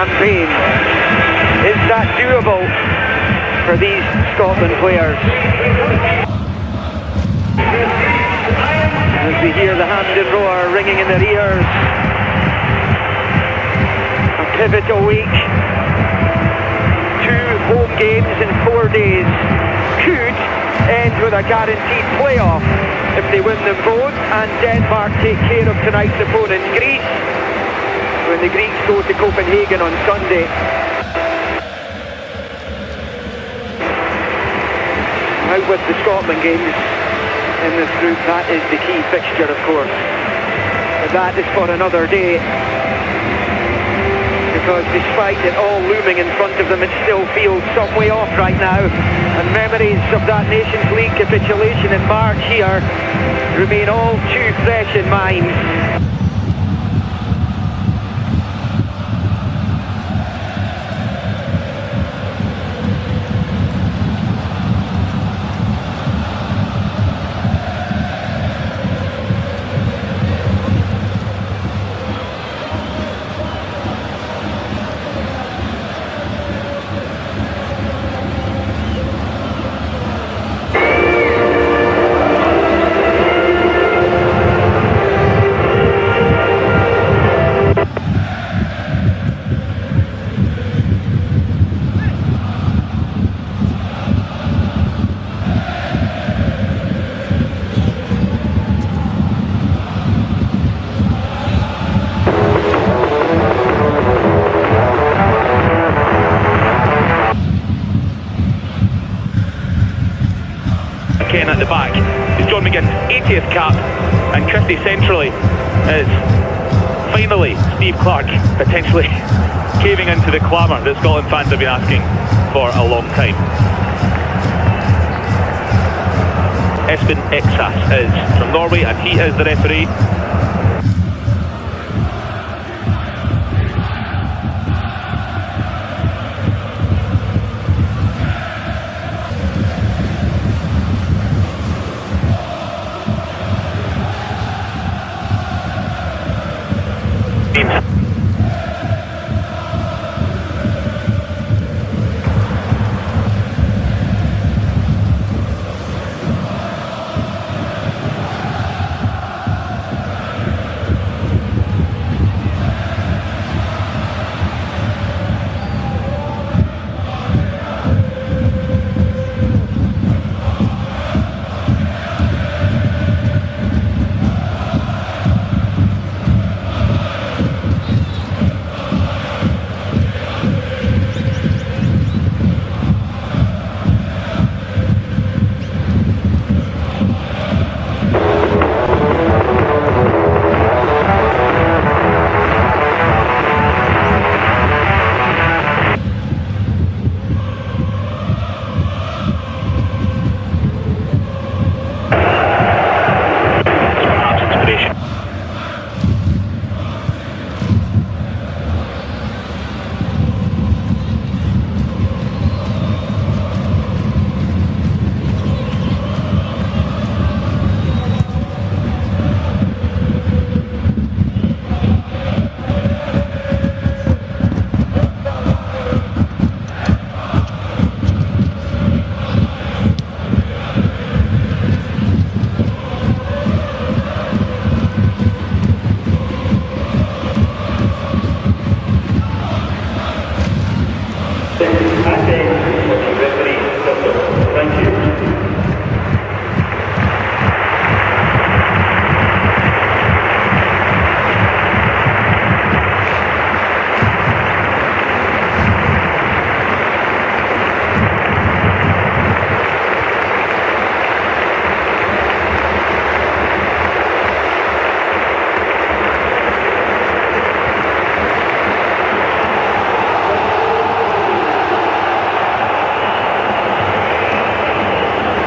campaign. Is that doable for these Scotland players? As we hear the Hampden roar ringing in their ears. A pivotal week. 2 home games in 4 days. Could end with a guaranteed playoff if they win them both and Denmark take care of tonight's opponent, Greece, when the Greeks go to Copenhagen on Sunday. Out with the Scotland games in this group, that is the key fixture, of course. But that is for another day. Because despite it all looming in front of them, it still feels some way off right now. And memories of that Nations League capitulation in March here remain all too fresh in mind. At the back is John McGinn's 80th cap, and Christie centrally is finally Steve Clarke potentially caving into the clamour that Scotland fans have been asking for a long time. Espen Exas is from Norway and he is the referee.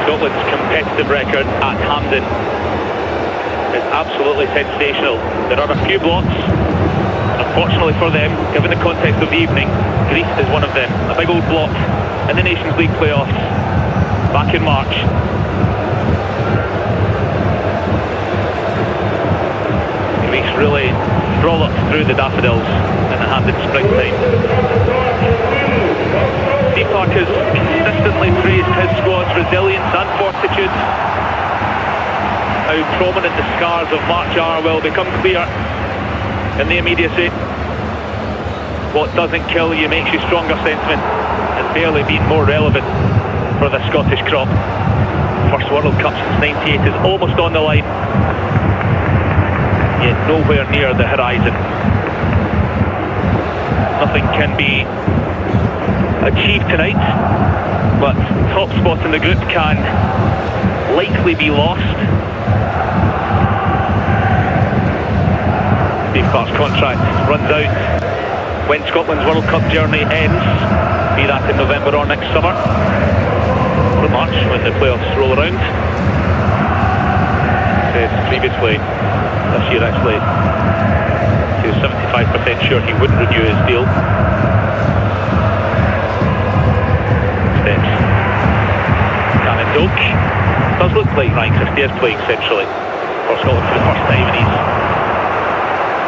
Scotland's competitive record at Hampden is absolutely sensational. There are a few blocks. Unfortunately for them, given the context of the evening, Greece is one of them. A big old block in the Nations League playoffs back in March. Greece really frolic through the daffodils in the Hampden springtime. Steve Clark has consistently praised his squad's resilience and fortitude. How prominent the scars of March are will become clear in the immediacy. What doesn't kill you makes you stronger sentiment has barely been more relevant for the Scottish crop. First World Cup since '98 is almost on the line, yet nowhere near the horizon. Nothing can be achieved tonight, but top spot in the group can likely be lost. Steve Clark's contract runs out when Scotland's World Cup journey ends, be that in November or next summer, or March when the playoffs roll around. Said previously this year actually he was 75% sure he wouldn't renew his deal. Steps Gannon Doak. Does look like Ryan Christie is playing centrally for Scotland for the first time, and he's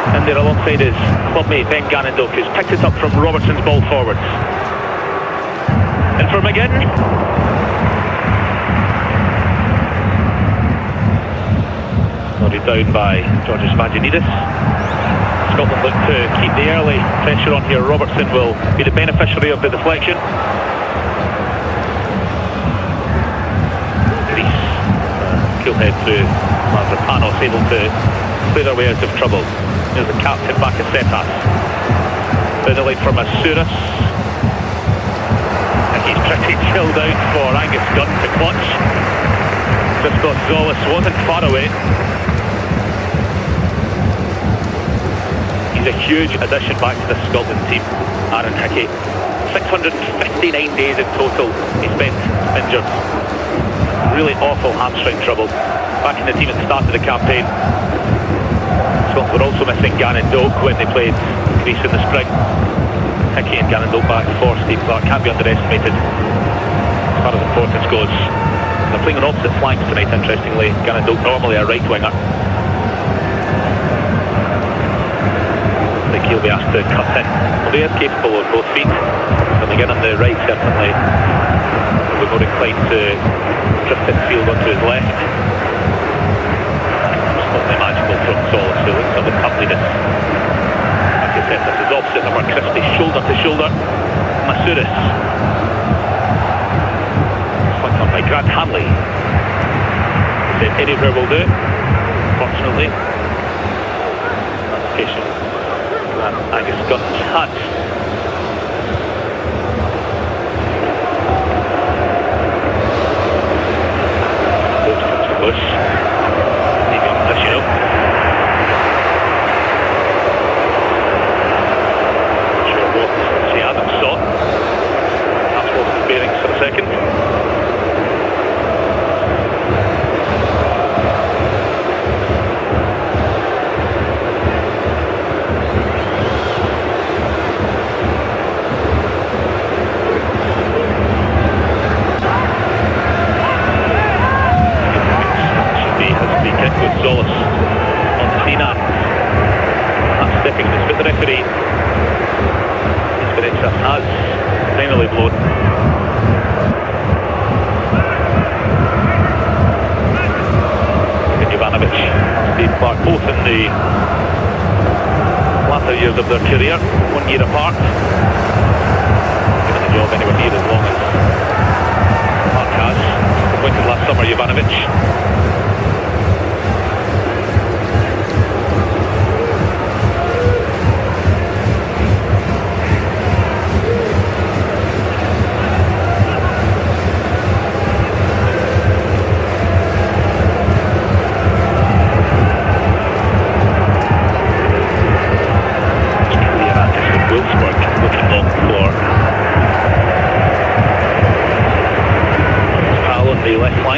in there alongside his clubmate Ben Gannon Doak, who's picked it up from Robertson's ball forwards. And for McGinn. Nodded down by Georgios Vagianidis. Scotland look to keep the early pressure on here. Robertson will be the beneficiary of the deflection. Greece, cool head through Mavropanos, able to clear their way out of trouble. There's the captain back at Setas. Down the line for Masouras. And he's pretty chilled out for Angus Gunn to clutch. Christos Zolis wasn't far away. He's a huge addition back to the Scotland team, Aaron Hickey. 659 days in total he spent injured. Really awful hamstring trouble. Back in the team at the start of the campaign. Scotland were also missing Gannon Doak when they played Greece in the spring. Hickey and Gannon Doak back for Steve Clark can't be underestimated as far as importance goes. They're playing on opposite flanks tonight, interestingly. Gannon Doak normally a right winger. I think he'll be asked to cut in. Well, he is capable on both feet. But again on the right, certainly he'll be more inclined to drift infield onto his left. Slightly magical from Zolis, who looks up accompanied it. Like I said, this is opposite number Christie, shoulder to shoulder. Masouras. Flicked on by Grant Hanley. He said anywhere will do. Fortunately, application Grant Angus Gunn's hands. Goes to Bush. For a second. Should be has free kick with Zolis on the scene, and that's stepping in his foot. The referee has finally blown. Steve Clark, both in the latter years of their career, 1 year apart. Given the job anywhere near as long as Clark has. Appointed last summer, Jovanovic.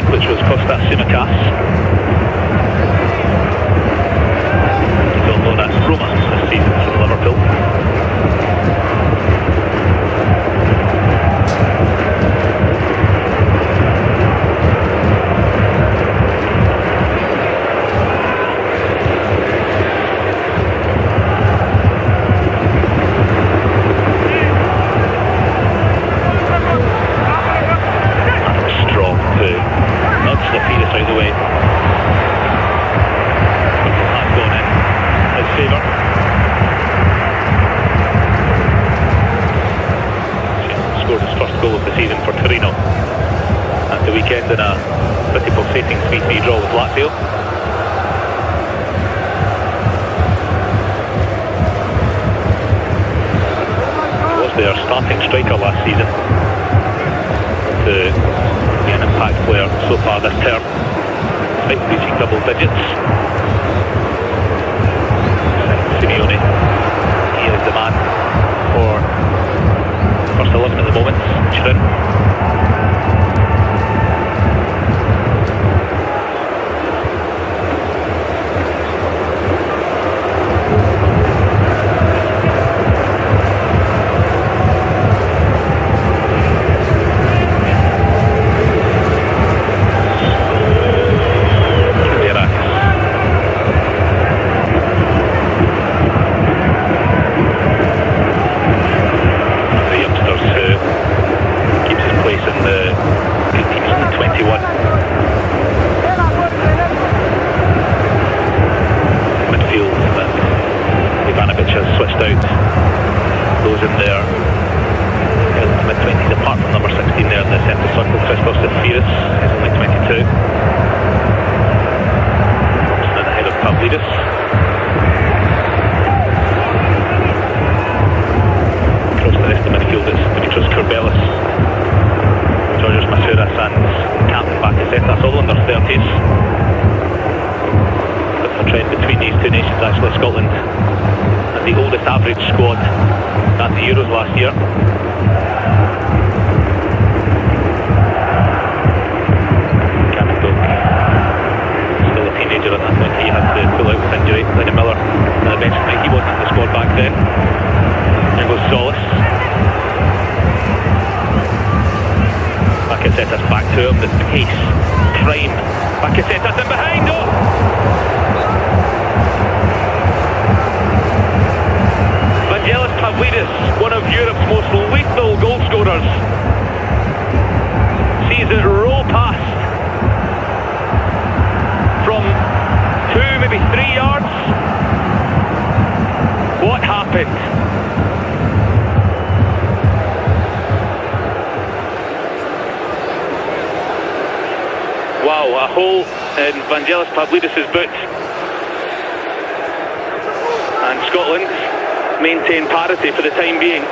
Which was Kostas Tsimikas. starting striker last season to be an impact player so far this term, despite reaching double digits. Simeone, he is the man for first 11 at the moment. Schrin. One of Europe's most lethal goal scorers, sees it roll past from 2, maybe 3 yards. What happened? Wow, a hole in Vangelis Pavlidis' boot, and Scotland maintain parity for the time being.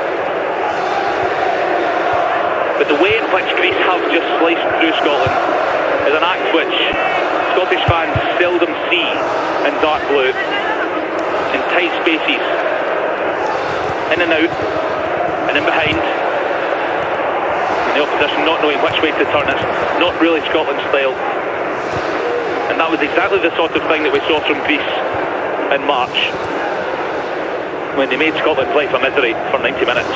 But the way in which Greece have just sliced through Scotland is an act which Scottish fans seldom see in dark blue, in tight spaces, in and out, and in behind, and the opposition not knowing which way to turn. It's not really Scotland style. And that was exactly the sort of thing that we saw from Greece in March, when they made Scotland's life a misery for 90 minutes.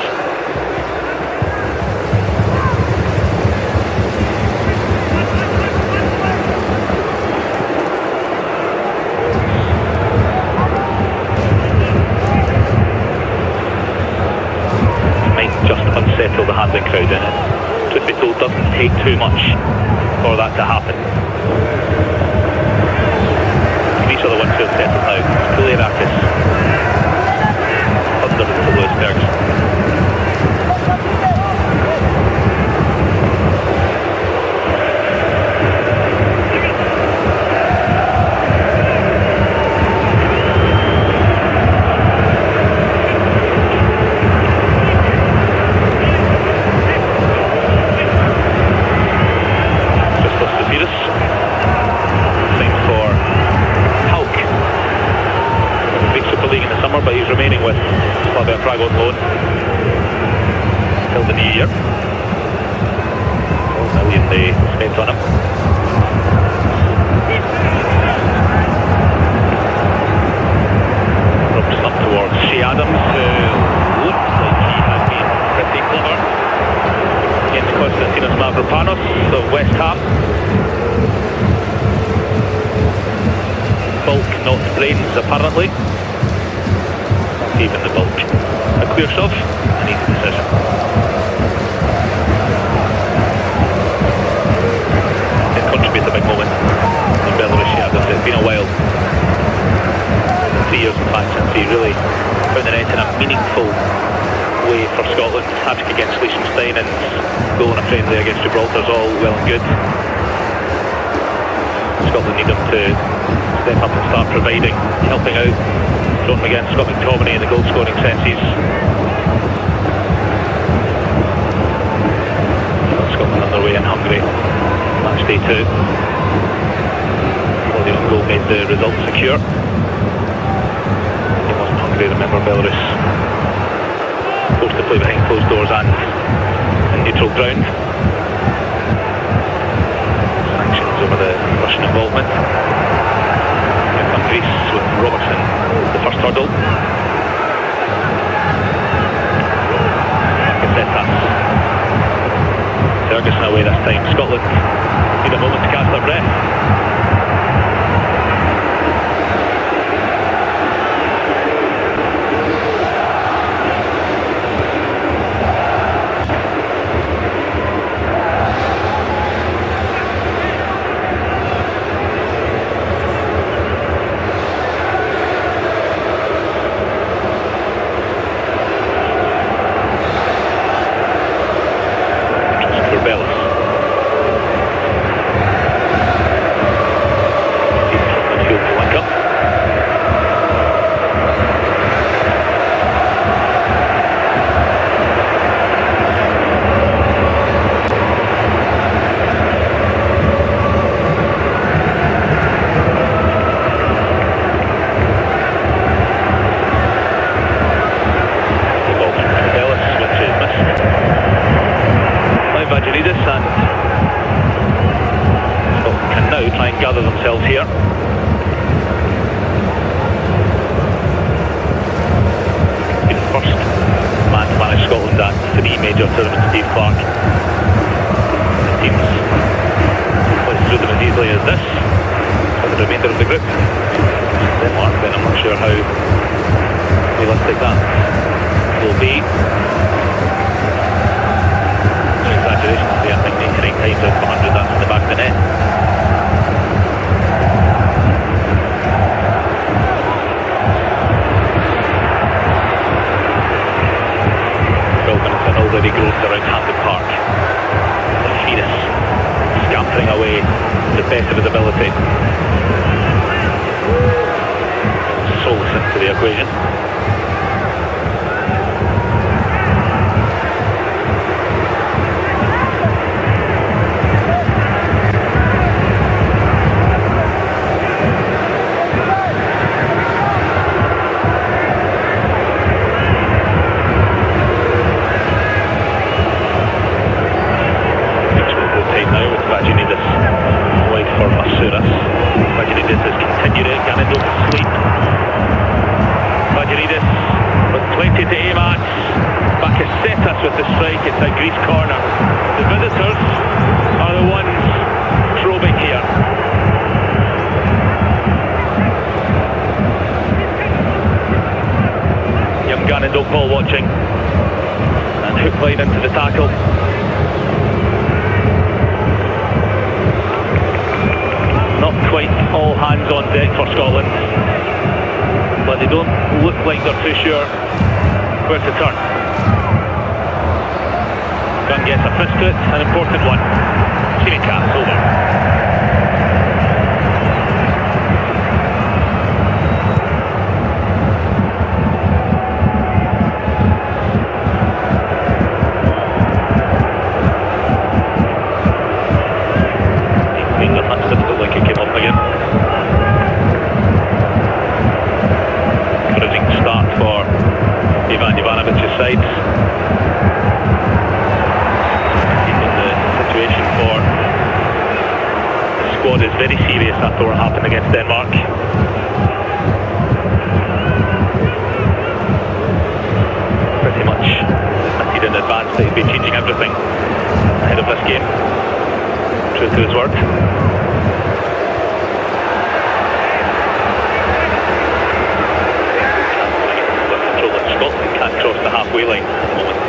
It might just unsettle the Hampden crowd in it. Truth be told, doesn't take too much for that to happen. Greece are the ones who have settled now. Qualifiers. Under the Lewisbergs. Just lost the Virus. Same for Hulk. Greek Super League in the summer, but he's remaining with Qualifier Prague on loan till the new year. $1 million they spent on him. Robson up towards Shea Adams, who looks like he has been pretty clever against Konstantinos Mavropanos of West Ham. Bulk, not brains, apparently. Even the bulk. A clear shove, an easy decision. It contributes a big moment in Belarus. It's been a while, 3 years in fact, since he really found the net in a meaningful way for Scotland. Hat-trick against Liechtenstein and goal in a friendly against Gibraltar is all well and good. Scotland need him to step up and start providing, helping out. John McGinn, Scott McTominay in the goal scoring senses. Scotland underway in Hungary. Match day 2. The own goal made the result secure. It wasn't Hungary, remember Belarus forced to play behind closed doors and in neutral ground. Sanctions over the Russian involvement. Here comes Greece with Robertson, the first hurdle. Ferguson away this time. Scotland need a moment to catch their breath. Gather themselves here. Been the first man to manage Scotland at 3 major tournaments, Steve Clarke. The teams plays through them as easily as this for the remainder of the group. Denmark, then I'm not sure how realistic that will be. No exaggeration to say, I think 89 times out of 100 that's in the back of the net. Already growth around Hampden Park. Venus scampering away to the best of his ability. Solace into the equation. With the strike, it's a Greece corner. The visitors are the ones probing here. Young Gannon Dokball watching, and hook line into the tackle. Not quite all hands on deck for Scotland, but they don't look like they're too sure where to turn. Gunn gets a fist to it, an important one. Sheeny caps over. That's difficult, like it came up again. Encouraging start for Ivan Ivanovic's side. For the squad is very serious after what happened against Denmark. Pretty much admitted in advance that he'd be changing everything ahead of this game. True to his word. Control in Scotland can't cross the halfway line at the moment.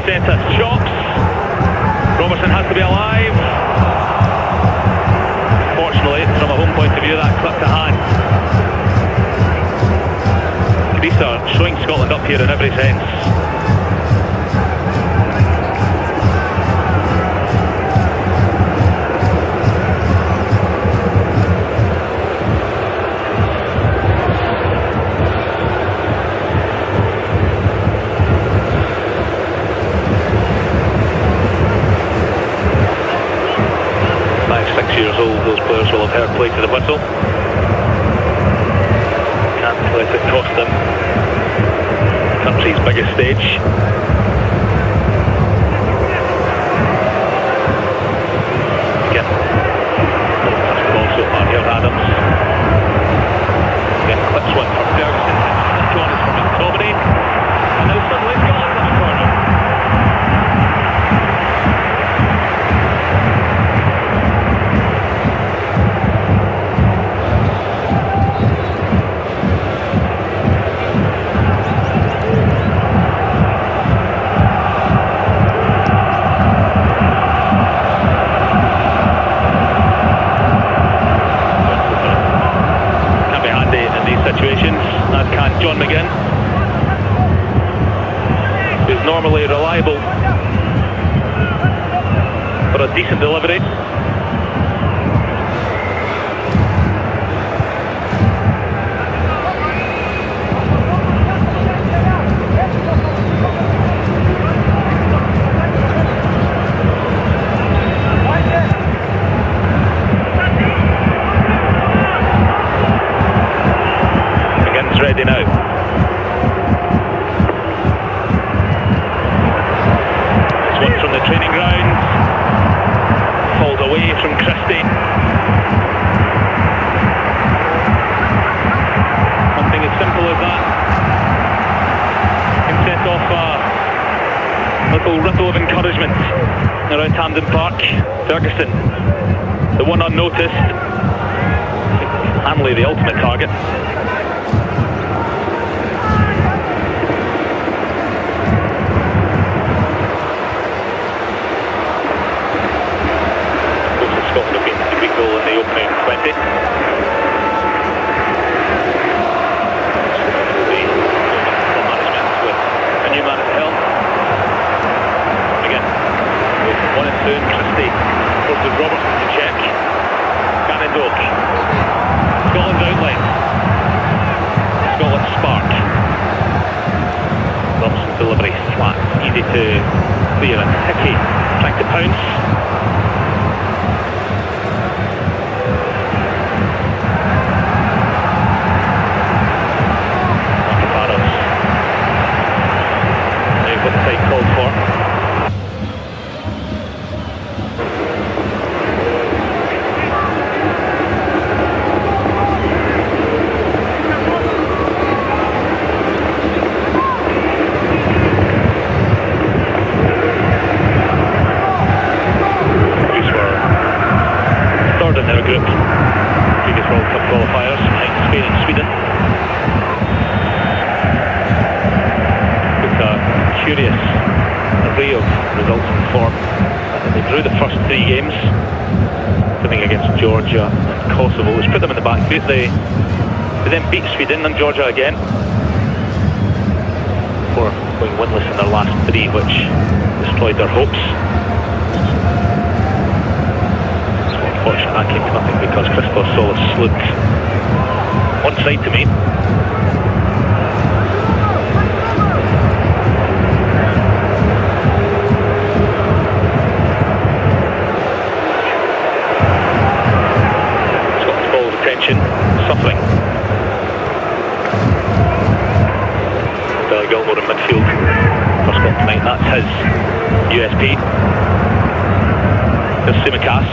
set us. Chops. Robertson has to be alive. Fortunately, from a home point of view, that clipped a hand. Greece are showing Scotland up here in every sense. Years old, those players will have heard play to the whistle. Can't let it cost them the country's biggest stage. Again, first ball so far here, Adams. Again, clips one from Ferguson. John is from McTominay. And now suddenly Scotland in the corner. John McGinn, who's normally reliable for a decent delivery. McGinn's ready now. Training ground, falls away from Christie. Something as simple as that can set off a little ripple of encouragement around Hampden Park. Ferguson, the one unnoticed, Hanley the ultimate target. Scotland have been a big goal in the opening 20. The management with a new man at the helm. Again, with 1 and 2 and Christie forces Robertson to check. Cannon Doak. Scotland's outlet. Scotland's spark. Robertson's delivery flat, easy to clear, and Hickey trying to pounce. What the time called for. Greece were third in their group. Previous World Cup qualifiers behind Spain and Sweden. Curious array of results and form. They drew the first 3 games, winning against Georgia and Kosovo, which put them in the back foot. They then beat Sweden and Georgia again before going winless in their last 3, which destroyed their hopes. So unfortunately that came to nothing because Christos Solis slid one side to me. Suffering. Billy Gilmore in midfield for Scotland tonight. That's his USP. There's Tsimikas.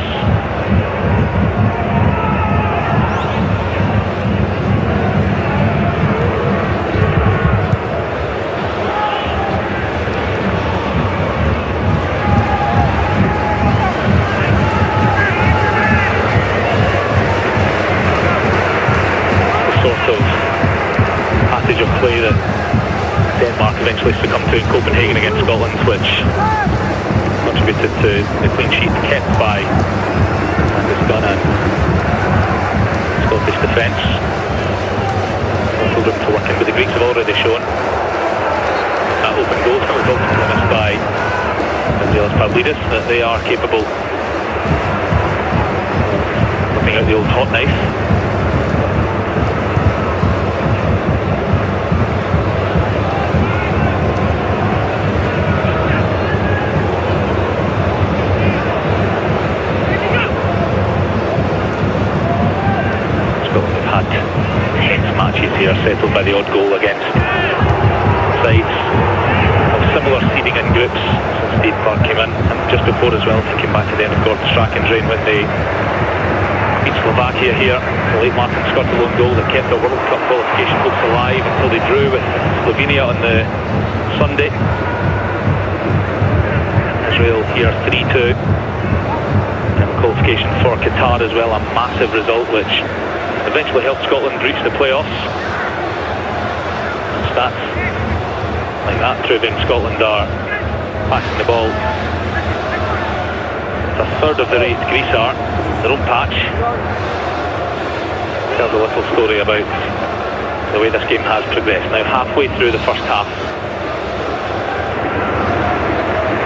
Of passage of play that Denmark eventually eventually succumbed to in Copenhagen against Scotland, which contributed to the clean sheet kept by Angus Gunn and Scottish defence. Little room to work in, but the Greeks have already shown that open goal that was ultimately missed by Andreas Pavlidis that they are capable of looking out the old hot knife. Matches here settled by the odd goal against sides of similar seeding in groups since Hampden Park came in, and just before as well, thinking back to the end of Gordon Strachan's reign when they beat Slovakia here. The late Martin scored a lone goal that kept their World Cup qualification hopes alive until they drew with Slovenia on the Sunday. Israel here 3-2, and qualification for Qatar as well, a massive result which eventually helped Scotland reach the playoffs. And stats like that proving Scotland are passing the ball a third of the rate Greece are, their own patch. Tells a little story about the way this game has progressed. Now halfway through the first half,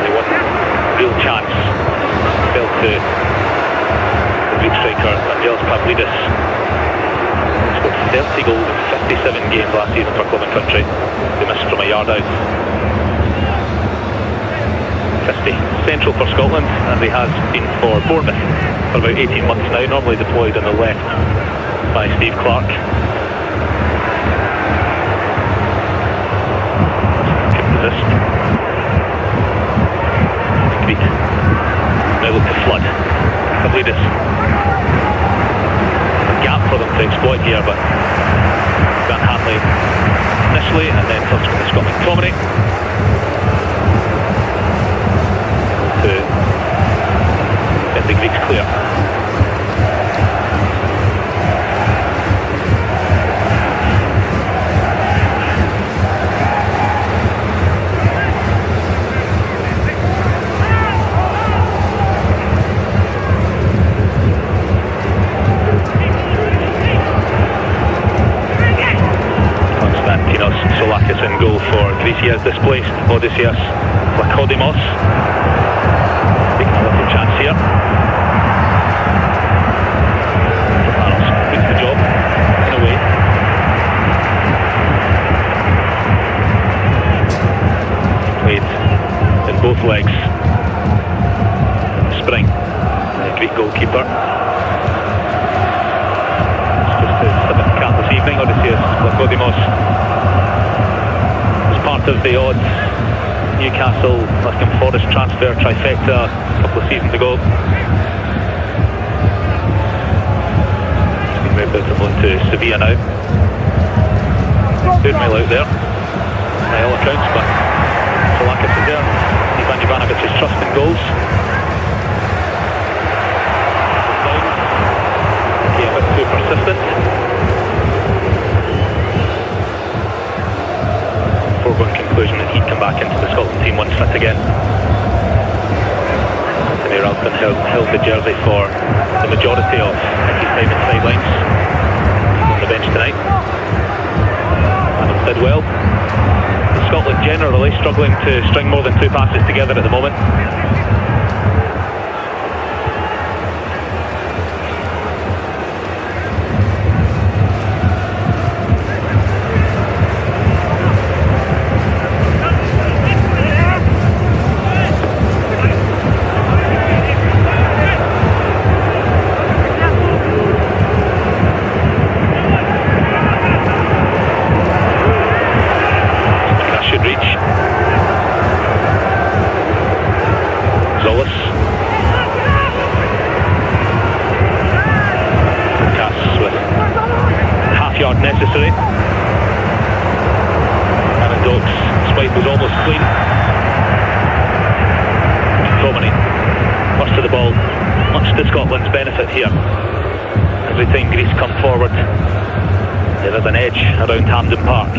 they won real chance, fell to the Greek striker Andreas Pavlidis. 30 goals in 57 games last season for club and country. They missed from a yard out. 50 central for Scotland, as he has been for Bournemouth for about 18 months now, normally deployed on the left by Steve Clarke. Can resist. Greek now look to flood. Pavlidis. Gap for them to exploit here, but Grant Hanley initially, and then subsequently Scott McTominay to get the Greeks clear. Solakis in goal for Greece. He has displaced Odysseas Lakodimos. Taking a little chance here. Panos completes the job in a way. Played in both legs. Spring, the Greek goalkeeper. It's just his 7th cap this evening. Odysseas Lakodimos, part of the odd Newcastle Nottingham Forest transfer trifecta a couple of seasons ago. He's been moved out of loan to Sevilla now. Doing well out there by all accounts, but Solakis is there. Ivan Ivanovic's trust in goals. He a bit too persistent. Foregone conclusion that he'd come back into the Scotland team once fit again. Anthony Ralston held the jersey for the majority of his time in sidelines. He's on the bench tonight. Adams did well. Scotland generally struggling to string more than 2 passes together at the moment. Necessary. Aaron Doak's swipe was almost clean. McTominay first to the ball, much to Scotland's benefit here. Every time Greece come forward, there is an edge around Hampden Park.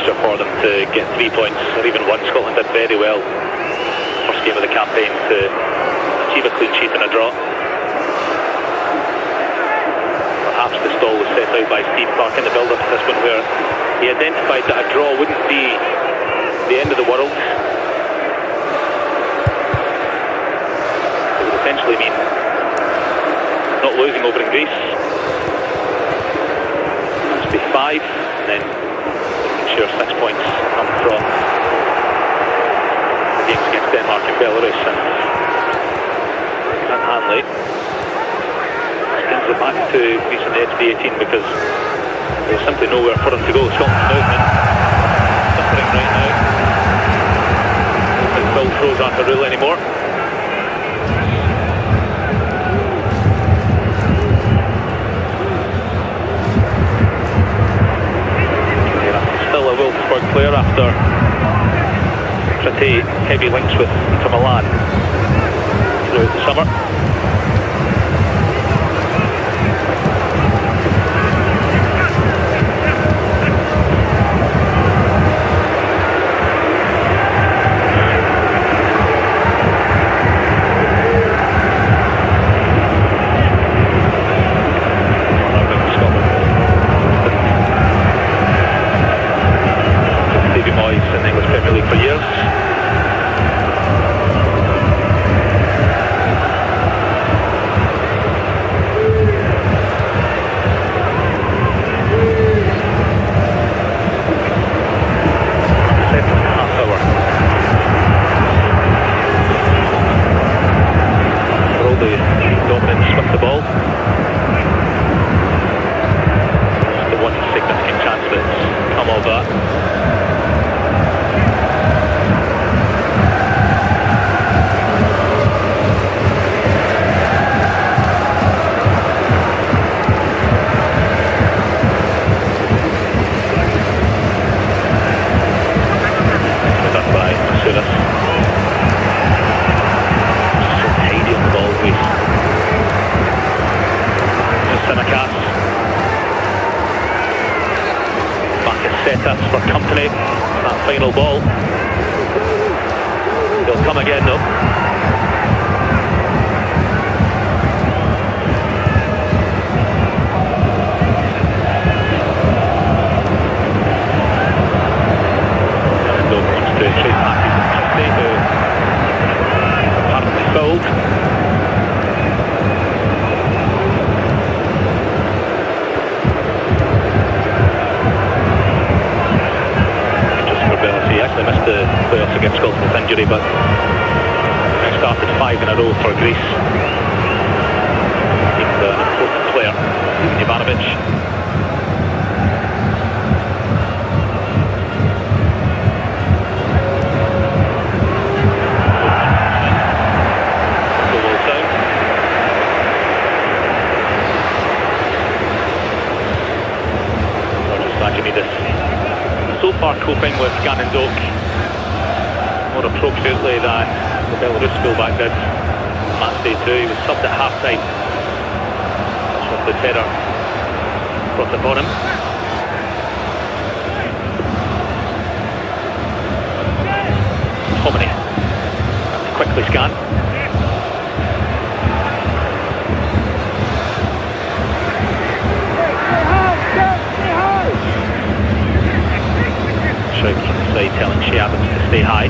pressure for them to get 3 points or even one. Scotland did very well first game of the campaign to achieve a clean sheet and a draw. Perhaps the stall was set out by Steve Clark in the build-up to this one, where he identified that a draw wouldn't be the end of the world. It would essentially mean not losing over in Greece. That would be 5, and then ensure 6 points come from the games against Denmark and Belarus. And Hanley skins it back to Greece on the edge of the 18 because there's simply nowhere for him to go. Scotland's movement suffering right now. I don't think Phil throws at the rule anymore. Still a Wolfsburg player after pretty heavy links with Inter Milan throughout the summer. In the English Premier League for years. Dominance with the ball. It's the one significant chance that's come of that. Set-ups for company, that final ball. They'll come again though. And wants to chase Matthews and Christie, who apparently fouled. He actually missed the playoffs against Scotland with injury, but he started 5 in a row for Greece. He's an important player, Ivanovic. So far coping with Gannon Doak more appropriately than the Belarus fullback did match day 2. He was subbed at half time. That's what the terror brought upon him. Hominy quickly scan. Inside telling Shea Adams to stay high.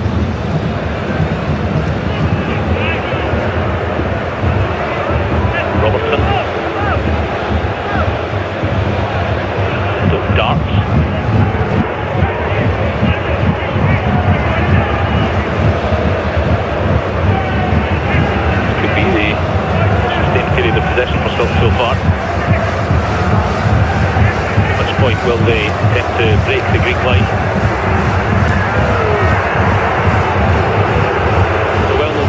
Robertson. Don't darts. This could be the sustained period of possession for Scotland so far. At which point will they attempt to break the Greek line?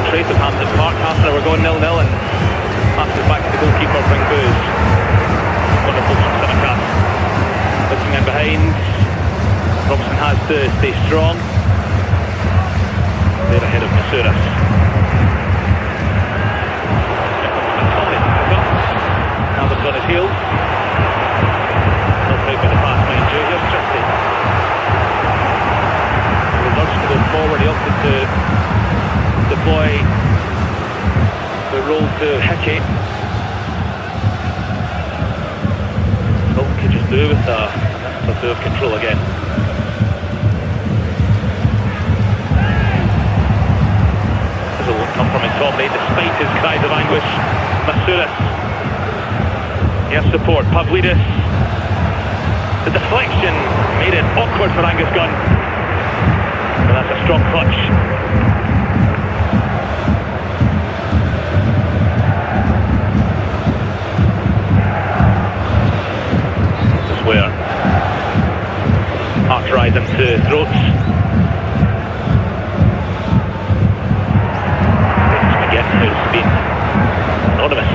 Trace of Hampden Park. Half an hour going 0-0 and passes back to the goalkeeper, Bring Booze. Wonderful from Sinakas. Looking in behind. Robson has to stay strong. They're ahead of Masuras. Adams on his heels. Not right by the pass, mind you. Here's Christie. deploy the roll to Hickey. Hilton could just do with a bit of control again. This won't come from McTominay despite his cries of anguish. Masouras. He has support. Pavlidis. The deflection made it awkward for Angus Gunn. But that's a strong clutch. This is where hearts rise into throats. It's who's been anonymous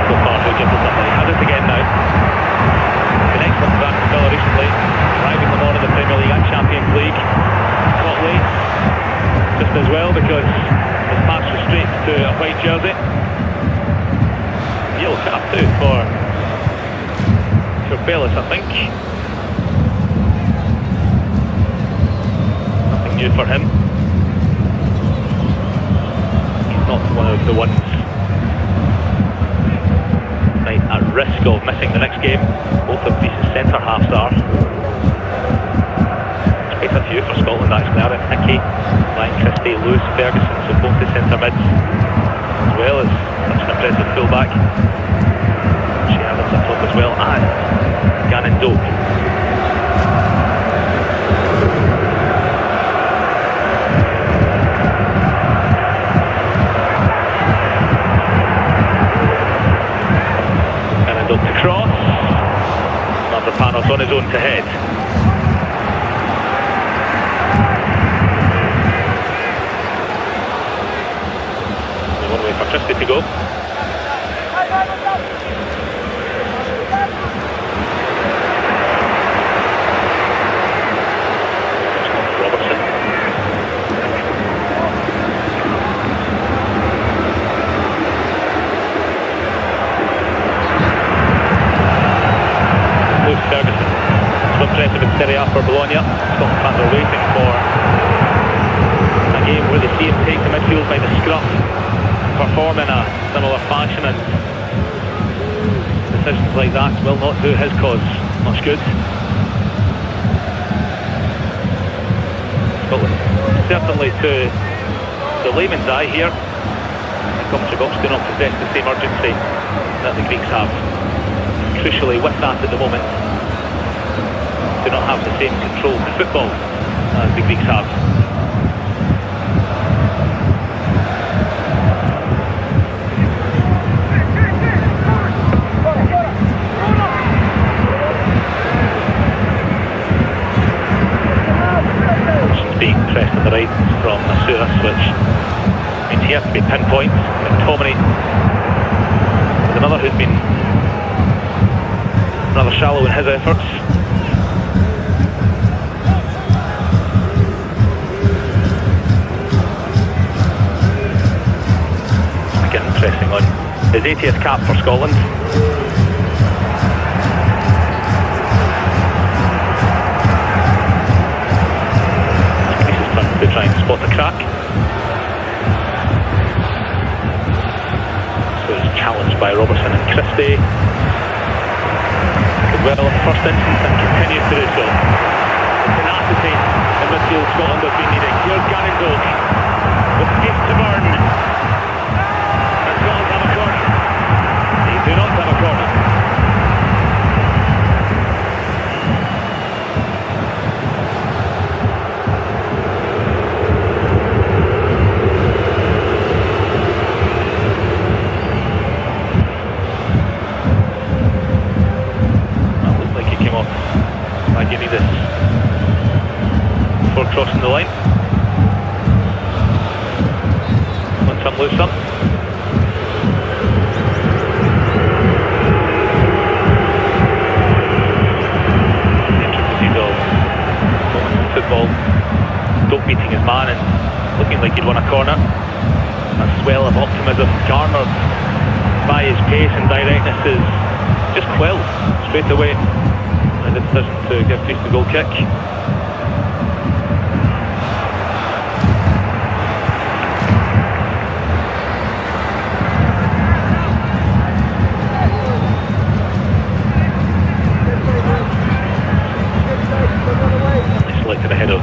so far, who gives us that. He has it again now. An excellent back to Villa recently, driving them on in the Premier League and Champions League. Caught late, just as well because his pass was straight to a white jersey. Yellow card too for Bellis, I think. Nothing new for him. He's not one of the ones at risk of missing the next game. Both of these centre halves are. Quite a few for Scotland actually. Aaron Hickey, Ryan Christie, Lewis Ferguson, so both the centre mids, as well as such an impressive fullback. She Evans up top as well, and Gannon Doak. Up to cross. Mavropanos on his own to head. One way for Christie to go. Robertson. Ferguson. So impressive in Serie A for Bologna. Scotland fans are waiting for a game where they see him take the midfield by the scruff, perform in a similar fashion, and decisions like that will not do his cause much good. Scotland, certainly to the layman's eye here, the commentary box do not possess the same urgency that the Greeks have. Crucially, with that at the moment, do not have the same control of football as the Greeks have. Being pressed on the right from Masouras, which means he has to be pinpoint. McTominay is another who's been rather shallow in his efforts. Again, pressing on his 80th cap for Scotland. This is trying to try and spot the crack. So it's challenged by Robertson and Christie. Well in the first instance and continues to do so. Tenacity in midfield Scotland has been needing. Here's Gannon Doak with space to burn. And Scotland have a corner. They do not have a corner. Before crossing the line. Win some, lose some. The intricacies of moments in football. Doak beating his man and looking like he'd won a corner. A swell of optimism garnered by his pace and directness is just quelled straight away. The decision to give Greece the goal kick. selected ahead of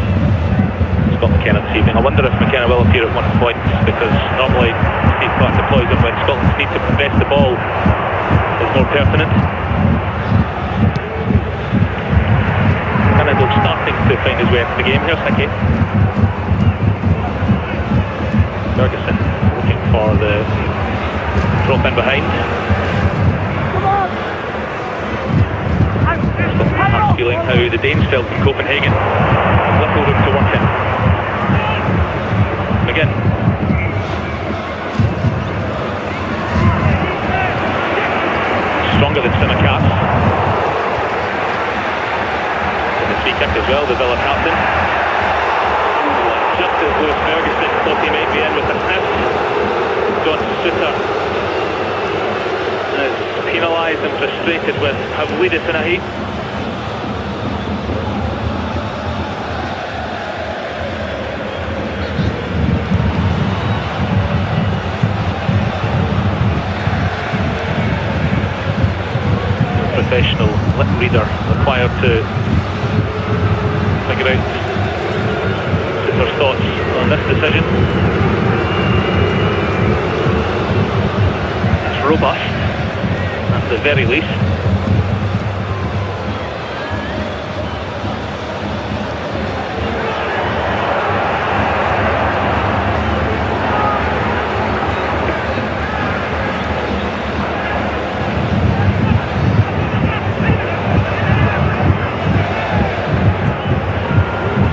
Scott McKenna this evening. I wonder if McKenna will appear at 1 point, because normally Steve Clark deploys him when Scotland's need to progress the ball is more pertinent. Canada starting to find his way into the game. Here's Hickey. Ferguson looking for the drop in behind. That's feeling how the Danes felt in Copenhagen. Little room to work in. Again. Stronger than Simicast. And the free kick as well, the Villa captain. Just as Lewis Ferguson thought he might be in with a sniff, John Suter is penalised and frustrated with Havlidis in a heat. Professional lip reader required to figure out Suter's thoughts on this decision. It's robust, at the very least.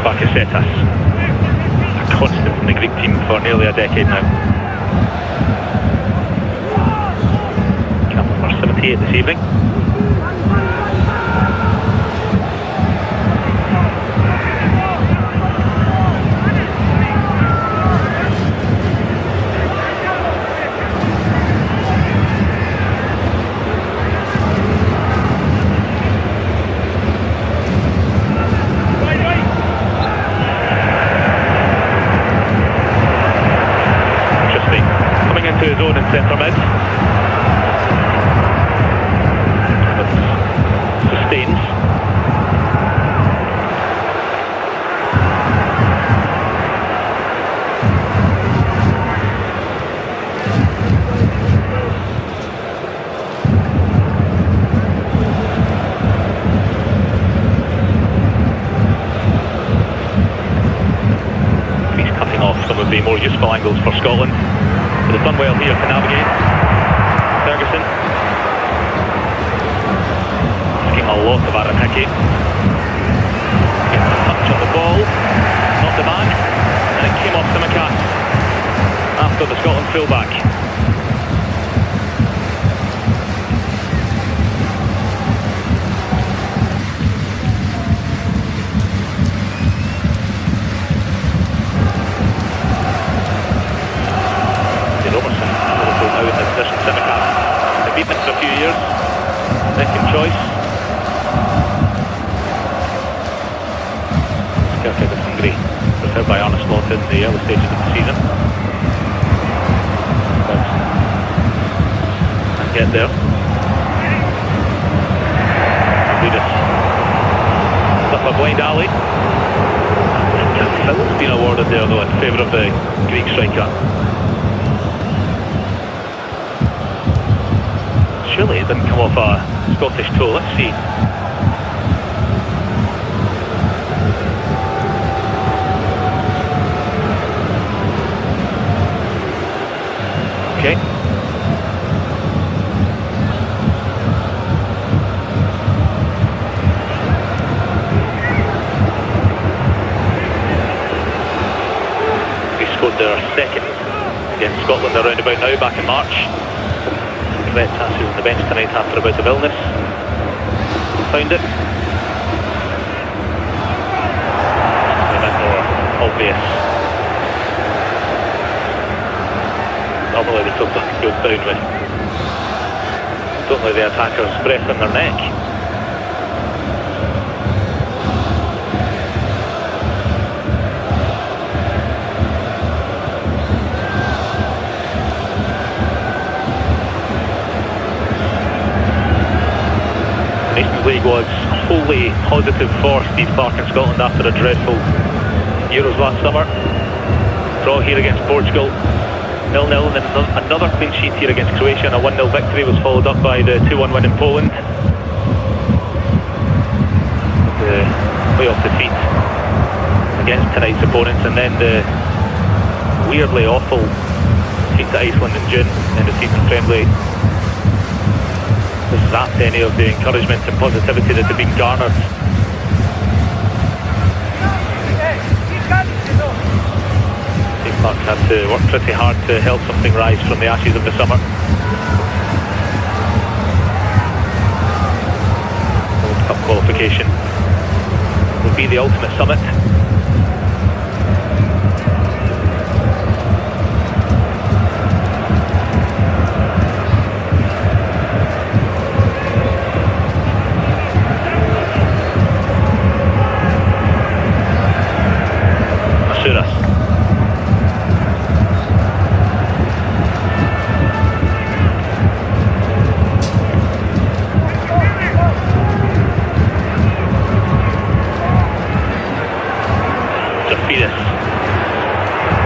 Bakasetas, a constant in the Greek team for nearly a decade now. Cap number 78 this evening. To his own in centre mid. Sustains. He's cutting off some of the more useful angles for Scotland. But they've done well here to navigate. Ferguson. Asking a lot of Aaron Hickey. Gets a touch on the ball. Not the man. And it came off Simicast after the Scotland fullback. Now in the position Simicast. They've been there for a few years. Second choice. Skirted of Hungary, preferred by Arne Slot in the early stages of the season. And get there. Leadus. Up a blind alley. Phil's been awarded there though in favour of the Greek striker. Surely it didn't come off a Scottish toe. Let's see. Okay. They scored their second against Scotland around about now, back in March. Brett Tassi on the bench tonight after a bout of illness. Found it. A bit more obvious. Normally the fullback goes down with don't let the attacker's breath in their neck. league was wholly positive for Steve Clarke in Scotland after a dreadful Euros last summer. Draw here against Portugal, 0-0, and then another clean sheet here against Croatia, and a 1-0 victory was followed up by the 2-1 win in Poland. The playoff defeat against tonight's opponents, and then the weirdly awful defeat to Iceland in June in the season friendly. This zapped any of the encouragement and positivity that had been garnered. Steve Clarke had to work pretty hard to help something rise from the ashes of the summer. World Cup qualification would be the ultimate summit.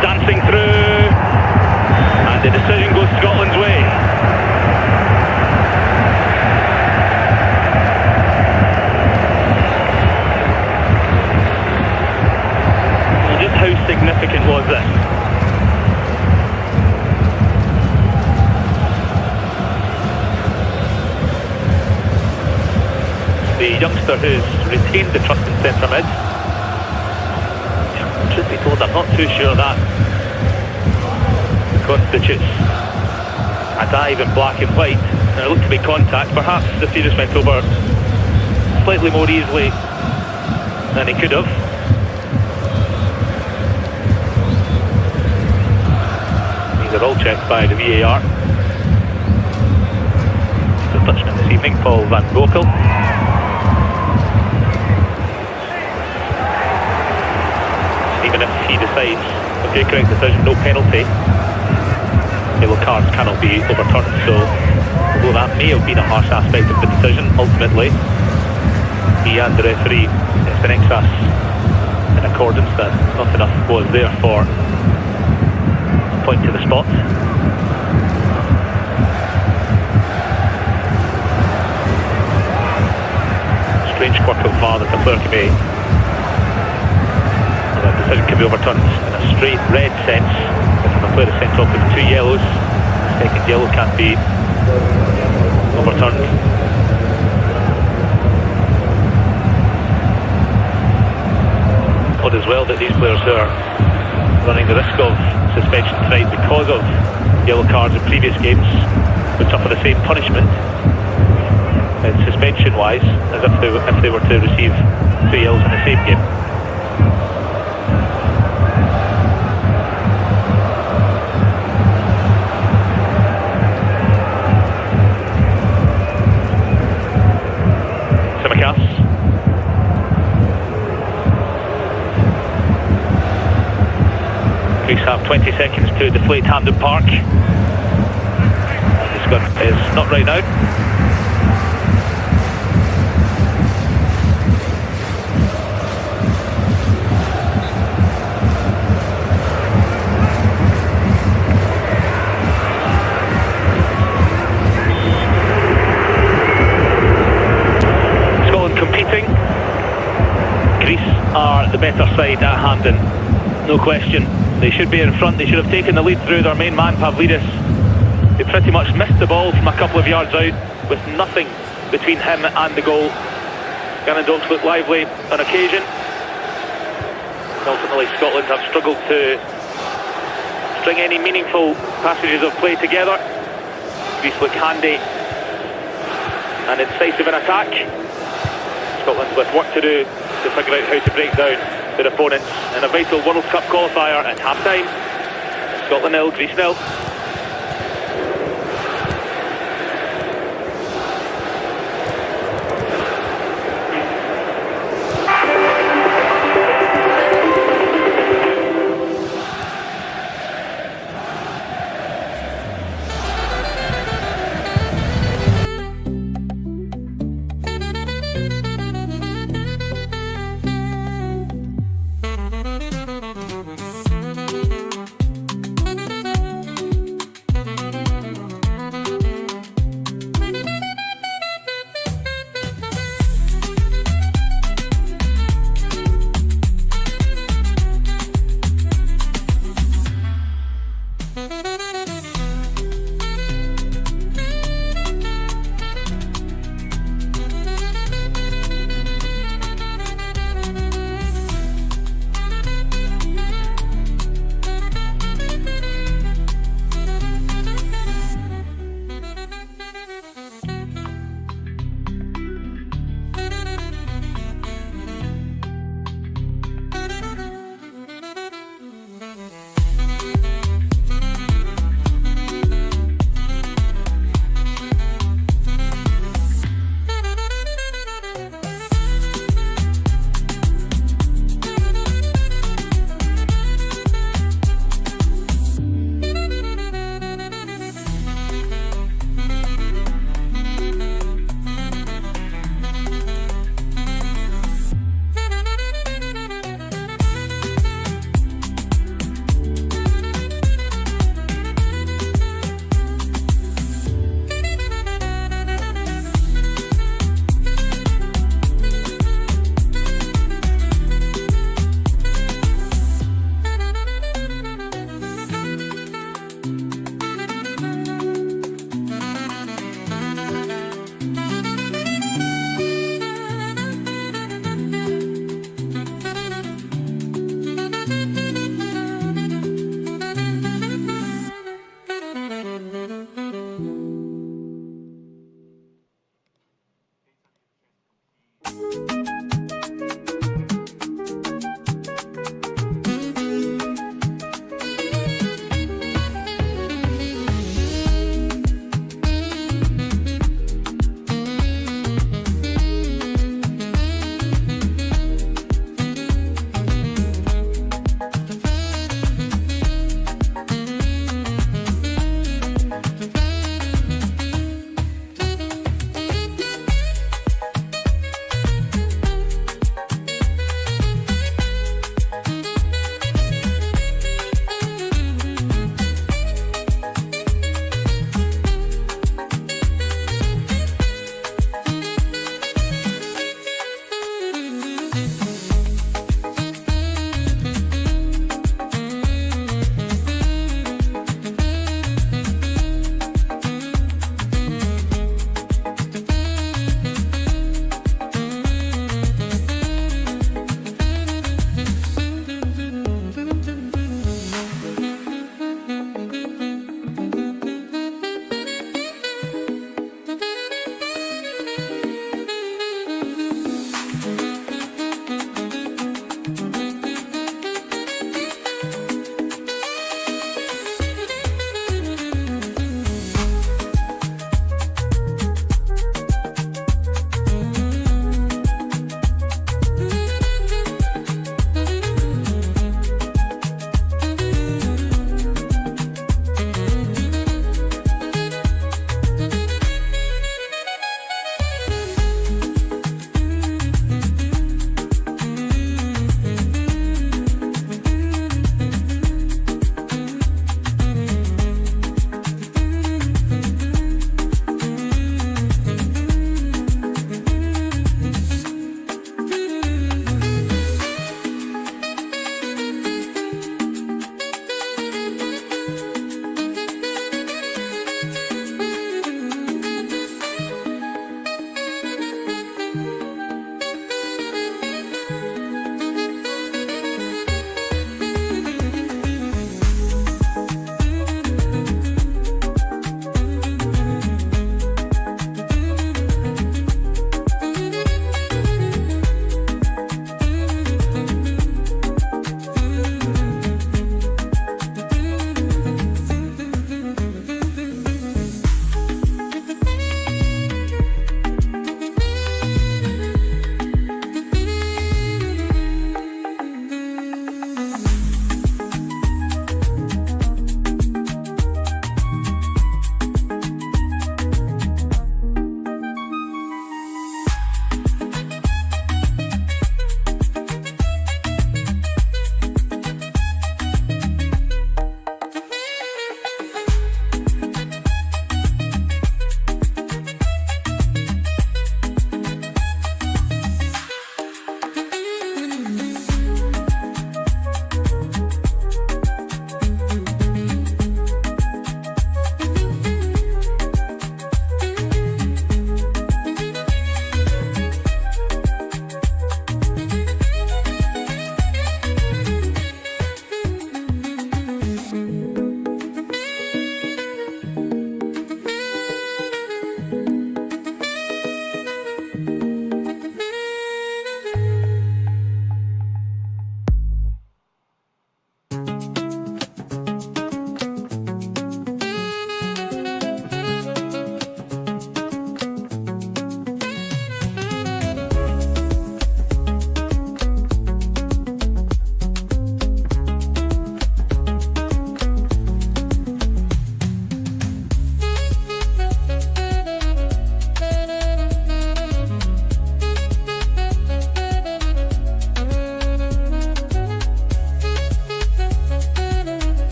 Dancing through, and the decision goes Scotland's way. Well, just how significant was this? The youngster who's retained the trust in centre mid. Truth be told, I'm not too sure that constitutes a dive in black and white. And it looked to be contact. Perhaps if he just went over slightly more easily than he could have. These are all checked by the VAR. The touchman this evening, Paul van Gokel. Even if he decides, okay, correct decision, no penalty, yellow cards cannot be overturned. So, although that may have been a harsh aspect of the decision, ultimately, he and the referee experienced us in accordance that not enough was there for a point to the spot. Strange quirk of VAR that the player can be. The decision can be overturned in a straight red sense if a player is sent off with 2 yellows. The second yellow can't be overturned. Odd as well that these players who are running the risk of suspension tonight because of yellow cards in previous games would suffer the same punishment suspension wise as if they were to receive 2 yellows in the same game. Greece have 20 seconds to deflate Hampden Park. This gun is not right now. Scotland competing. Greece are the better side at Hampden, no question. They should be in front. They should have taken the lead through their main man, Pavlidis. They pretty much missed the ball from a couple of yards out with nothing between him and the goal. Ganondorf looked lively on occasion. Ultimately, Scotland have struggled to string any meaningful passages of play together. Greece look handy and incisive in attack. Scotland with work to do to figure out how to break down their opponents in a vital World Cup qualifier at half-time. Scotland 0, Greece 0.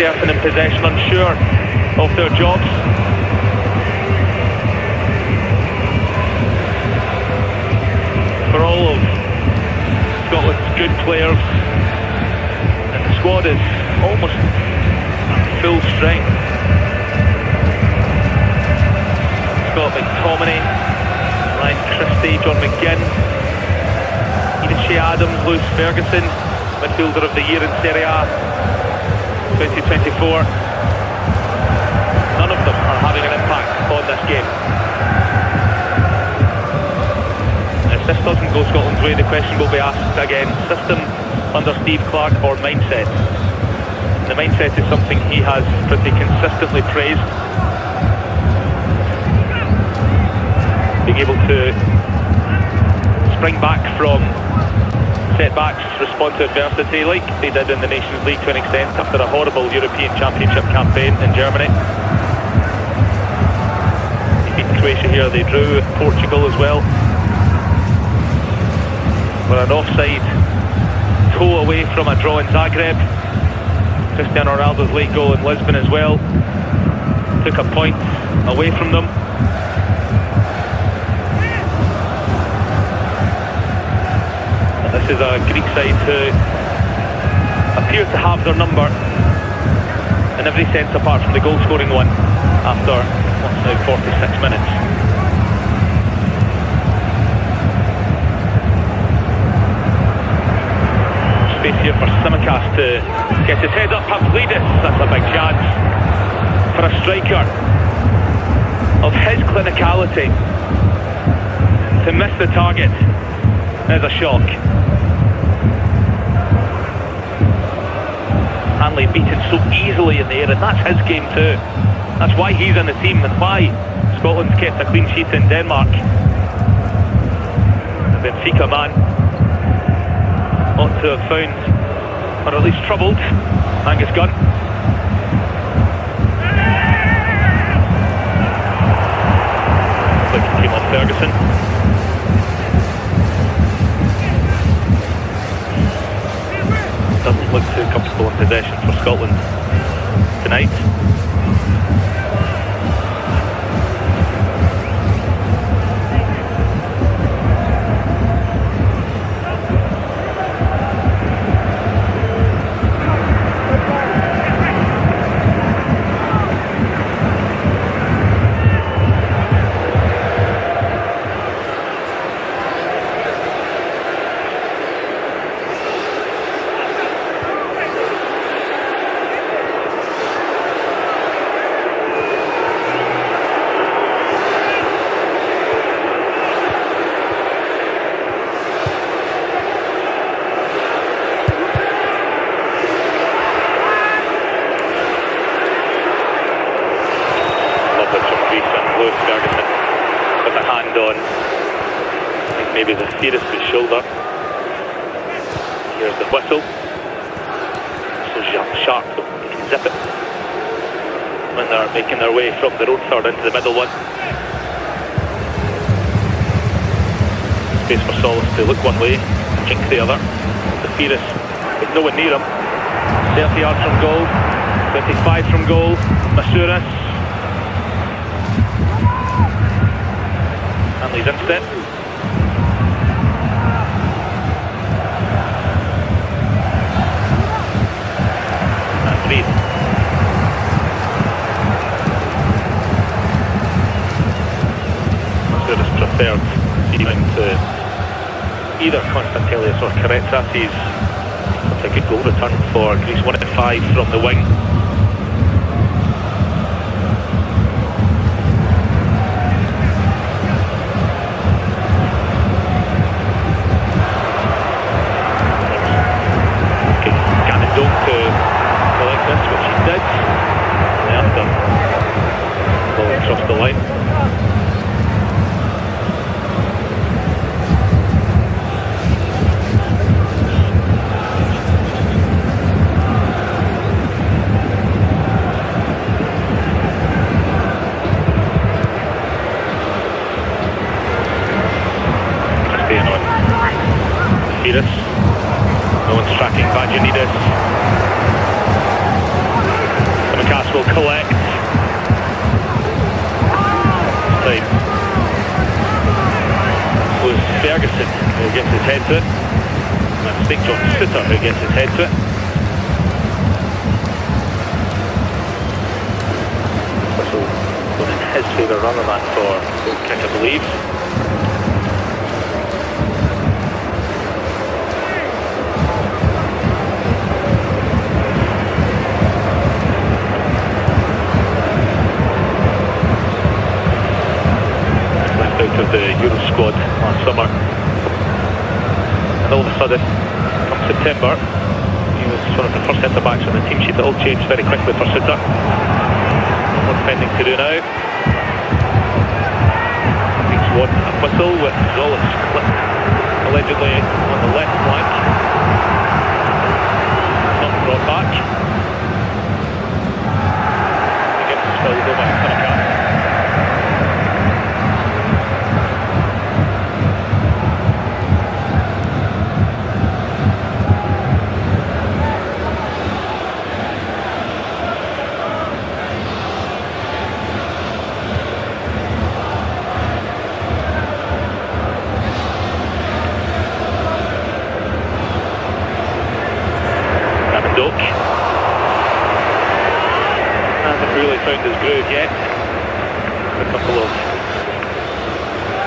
uncertain in possession, unsure of their jobs. For all of Scotland's good players, and the squad is almost at full strength. Scott McTominay, Ryan Christie, John McGinn, even Shea Adams, Lewis Ferguson, midfielder of the year in Serie A 2024. None of them are having an impact on this game. If this doesn't go Scotland's way, the question will be asked again: system under Steve Clarke or mindset? The mindset is something he has pretty consistently praised. Being able to spring back from setbacks, respond to adversity like they did in the Nations League to an extent after a horrible European Championship campaign in Germany. They beat Croatia here, they drew with Portugal as well. We're an offside toe away from a draw in Zagreb. Cristiano Ronaldo's late goal in Lisbon as well took a point away from them. This is a Greek side who appear to have their number in every sense apart from the goal-scoring one after what's now 46 minutes. Space here for Tsimikas to get his head up. Pavlidis, that's a big chance for a striker of his clinicality. To miss the target is a shock. Hanley beaten so easily in the air, and that's his game too. That's why he's in the team and why Scotland's kept a clean sheet in Denmark. The Benfica man ought to have found, or at least troubled, Angus Gunn. Like it came off Ferguson. Doesn't look too comfortable in possession for Scotland tonight. Maybe the Theris's shoulder. Here's the whistle. So sharp, so you can zip it when they're making their way from their own third into the middle one. Space for Solis to look one way, jink the other. The Theris with no one near him. 30 yards from goal, 25 from goal. Masouras. Hanley's instep. Masouras preferred even to either Konstantelios or Karetsas. That's a good goal return for Greece. 1 at 5 from the wing. Across the line. Cristiano and Theris. No one's tracking Vagianidis. will collect. This time was Ferguson who gets his head to it. And St John Sutter who gets his head to it. Whistle going in his favour rather than for goal kick, I believe. Out of the Euro squad last summer, and all of a sudden, come September, he was one of the first centre backs on the team sheet. It all changed very quickly for Sutter. What's pending to do now? Takes one a whistle with Zolis clipped allegedly on the left flank. Not brought back. He gives the spell to go back to the found his groove yet. A couple of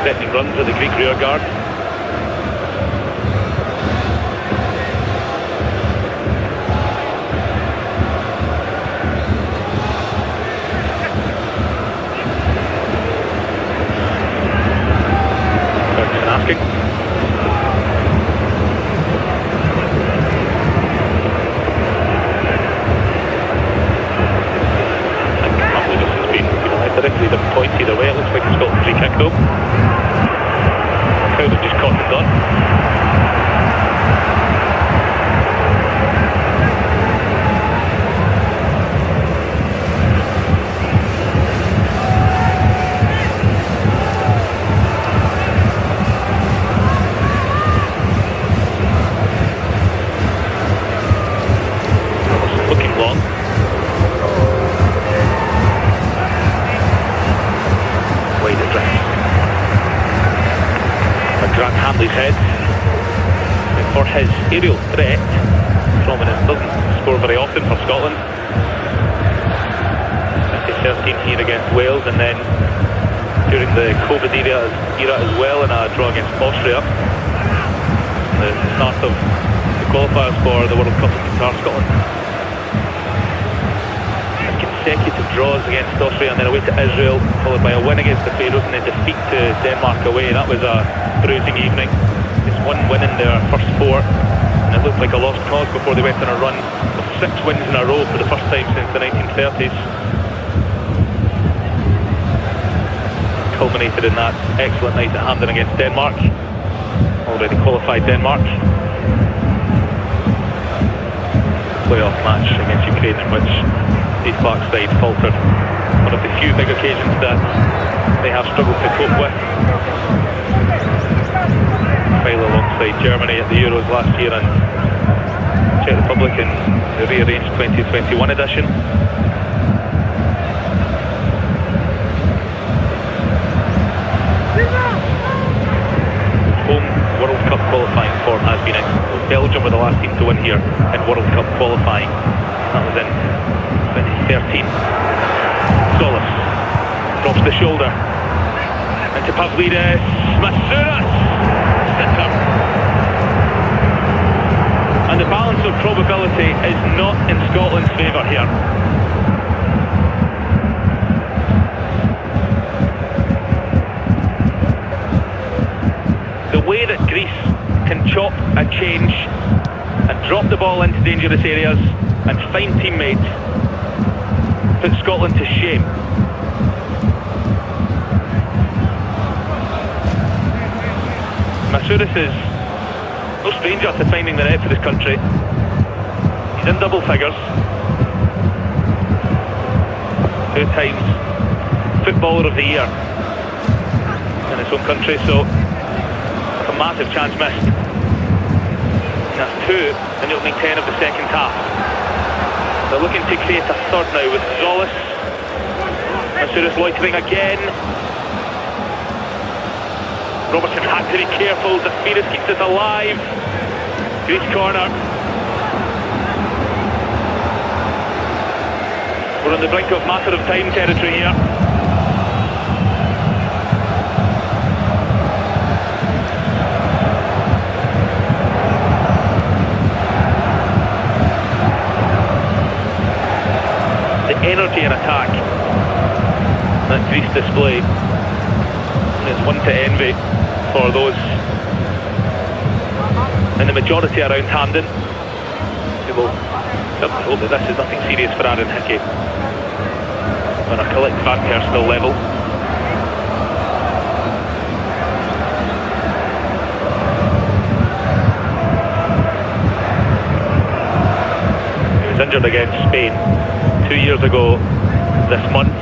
threatening runs at the Greek rear guard. Ferguson asking. Directly the point either way. It looks like it's got a free kick though. Crowd have just cottoned on. Looking long. Grant Hamley's head for his aerial threat. Prominence doesn't score very often for Scotland. 2013 here against Wales, and then during the COVID era as well in a draw against Austria. The start of the qualifiers for the World Cup in Qatar, Scotland. Consecutive draws against Austria and then away to Israel, followed by a win against the Faroes and then defeat to Denmark away. That was a bruising evening. Just one win in their first four, and it looked like a lost cause before they went on a run of 6 wins in a row for the first time since the 1930s. Culminated in that excellent night at Hampden against Denmark. Already qualified Denmark. Playoff match against Ukraine in which the Park side faltered. One of the few big occasions that they have struggled to cope with. Final alongside Germany at the Euros last year and Czech Republic in the rearranged 2021 edition. Home World Cup qualifying form has been excellent. Belgium were the last team to win here in World Cup qualifying. That was in 2013. Solis drops the shoulder into Pavlidis. Masouras sits up. And the balance of probability is not in Scotland's favour here. The way that Greece can chop and change and drop the ball into dangerous areas and find teammates put Scotland to shame. Masouras is no stranger to finding the net for this country. He's in double figures. 2 times Footballer of the Year in his home country, so a massive chance missed. And that's 2 in the opening 10 of the second half. They're looking to create a third now with Zolis. Masuris loitering again. Robertson had to be careful. Zafiris keeps it alive. Grease corner. We're on the brink of matter of time territory here. The energy in attack that Greece display is one to envy for those in the majority around Hampden, who will certainly hope that this is nothing serious for Aaron Hickey on a collective and personal level. He was injured against Spain 2 years ago this month,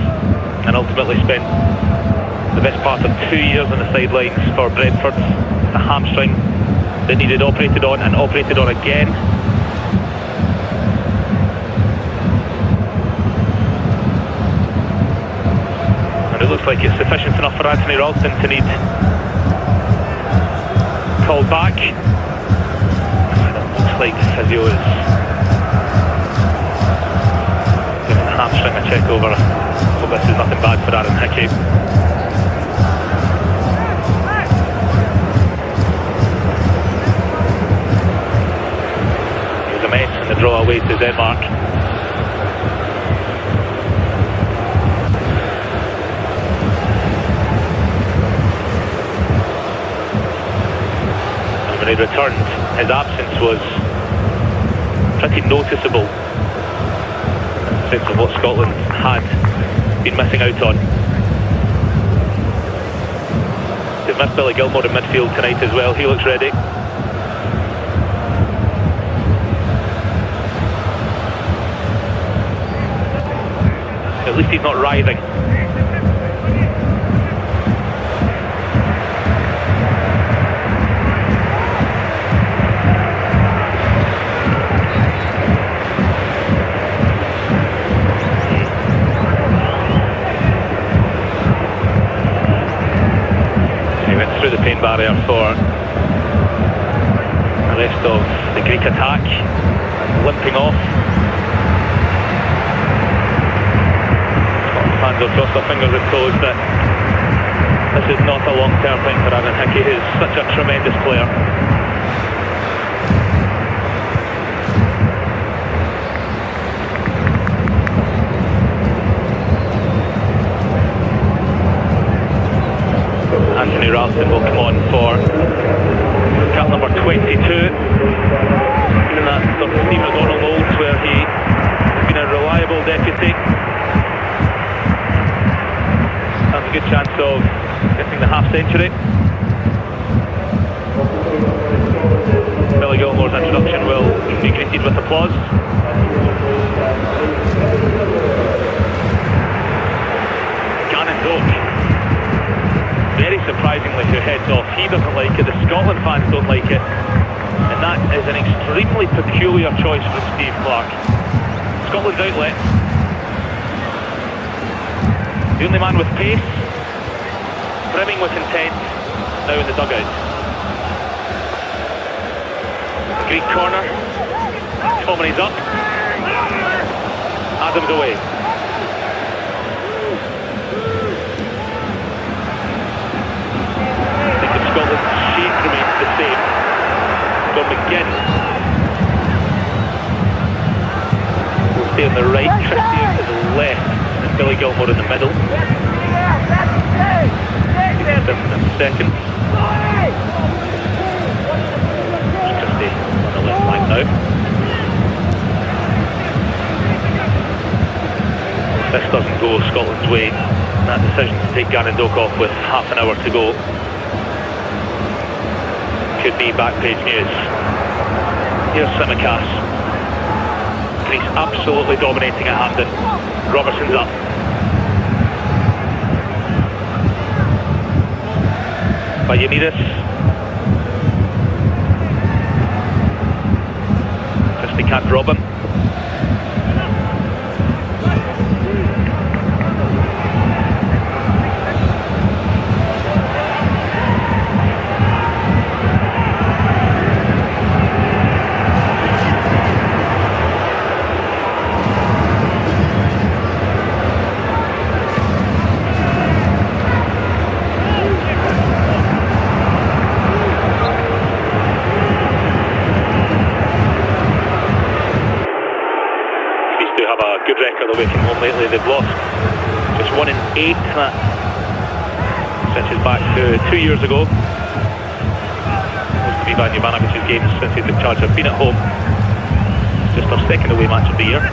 and ultimately spent the best part of 2 years on the sidelines for Brentford. A hamstring that needed operated on and operated on again. And it looks like it's sufficient enough for Anthony Ralston to need called back. And it looks like physio is giving the hamstring a check over. So this is nothing bad for Aaron Hickey. And the draw away to Denmark. And when he returned, his absence was pretty noticeable in the sense of what Scotland had been missing out on. They've missed Billy Gilmore in midfield tonight as well. He looks ready. At least he's not writhing. He went through the pain barrier for the rest of the Greek attack, limping off. Fans will cross their fingers and toes that this is not a long-term thing for Aaron Hickey, who's such a tremendous player. Anthony Ralston will come on for cap number 22 in that sort of Stephen O'Donnell mould where he's been a reliable deputy. Has a good chance of getting the half-century. Billy Gilmore's introduction will be greeted with applause. Gannon Doak, very surprisingly, who heads off. He doesn't like it, the Scotland fans don't like it, and that is an extremely peculiar choice from Steve Clarke. Scotland's outlet. The only man with pace, brimming with intent, now in the dugout. Greek corner, Tomley's up, Adams away. I think if Scotland's shape remains the same, John McGinn will stay on the right, Christie to the left. Billy Gilmore in the middle. 7 seconds. Christie on the left flank now. This doesn't go Scotland's way. That decision to take Gannon Doak off with half an hour to go could be back page news. Here's Simicast. Greece absolutely dominating at Hampden. Robertson's up. Bayanides. Christie can't rob him. good record away from home lately. They've lost just 1 in 8 since it's back to 2 years ago. Most of Ivan Jovanović's games since he took charge have been at home. It's just our second away match of the year.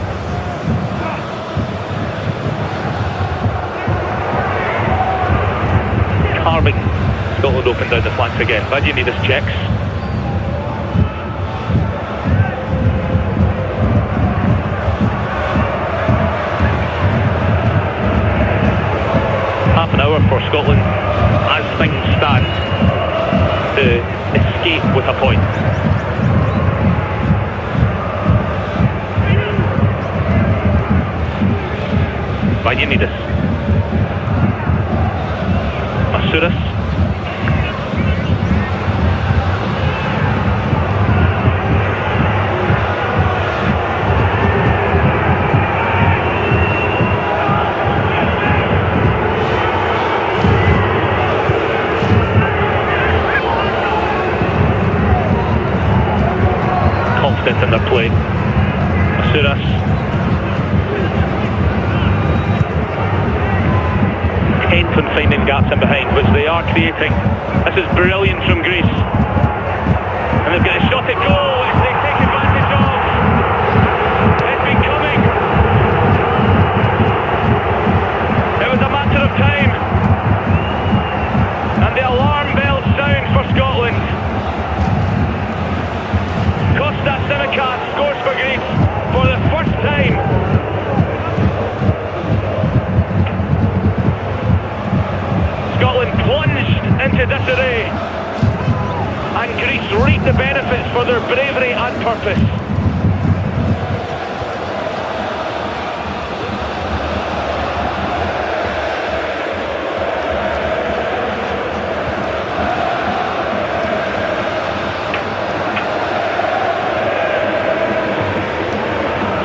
Carving Scotland open down the flanks again. Vadianidis checks. Half an hour for Scotland, as things stand, to escape with a point. Vadianidis. Masuras. Confident in their play. Masuras. Tenth on finding gaps in behind, which they are creating. This is brilliant from Greece. And they've got a shot at goal, which they take advantage of. It's been coming. It was a matter of time. And the alarm bells sound for Scotland. Kostas Tsimikas scores for Greece for the first time. Scotland plunged into disarray, and Greece reaped the benefits for their bravery and purpose.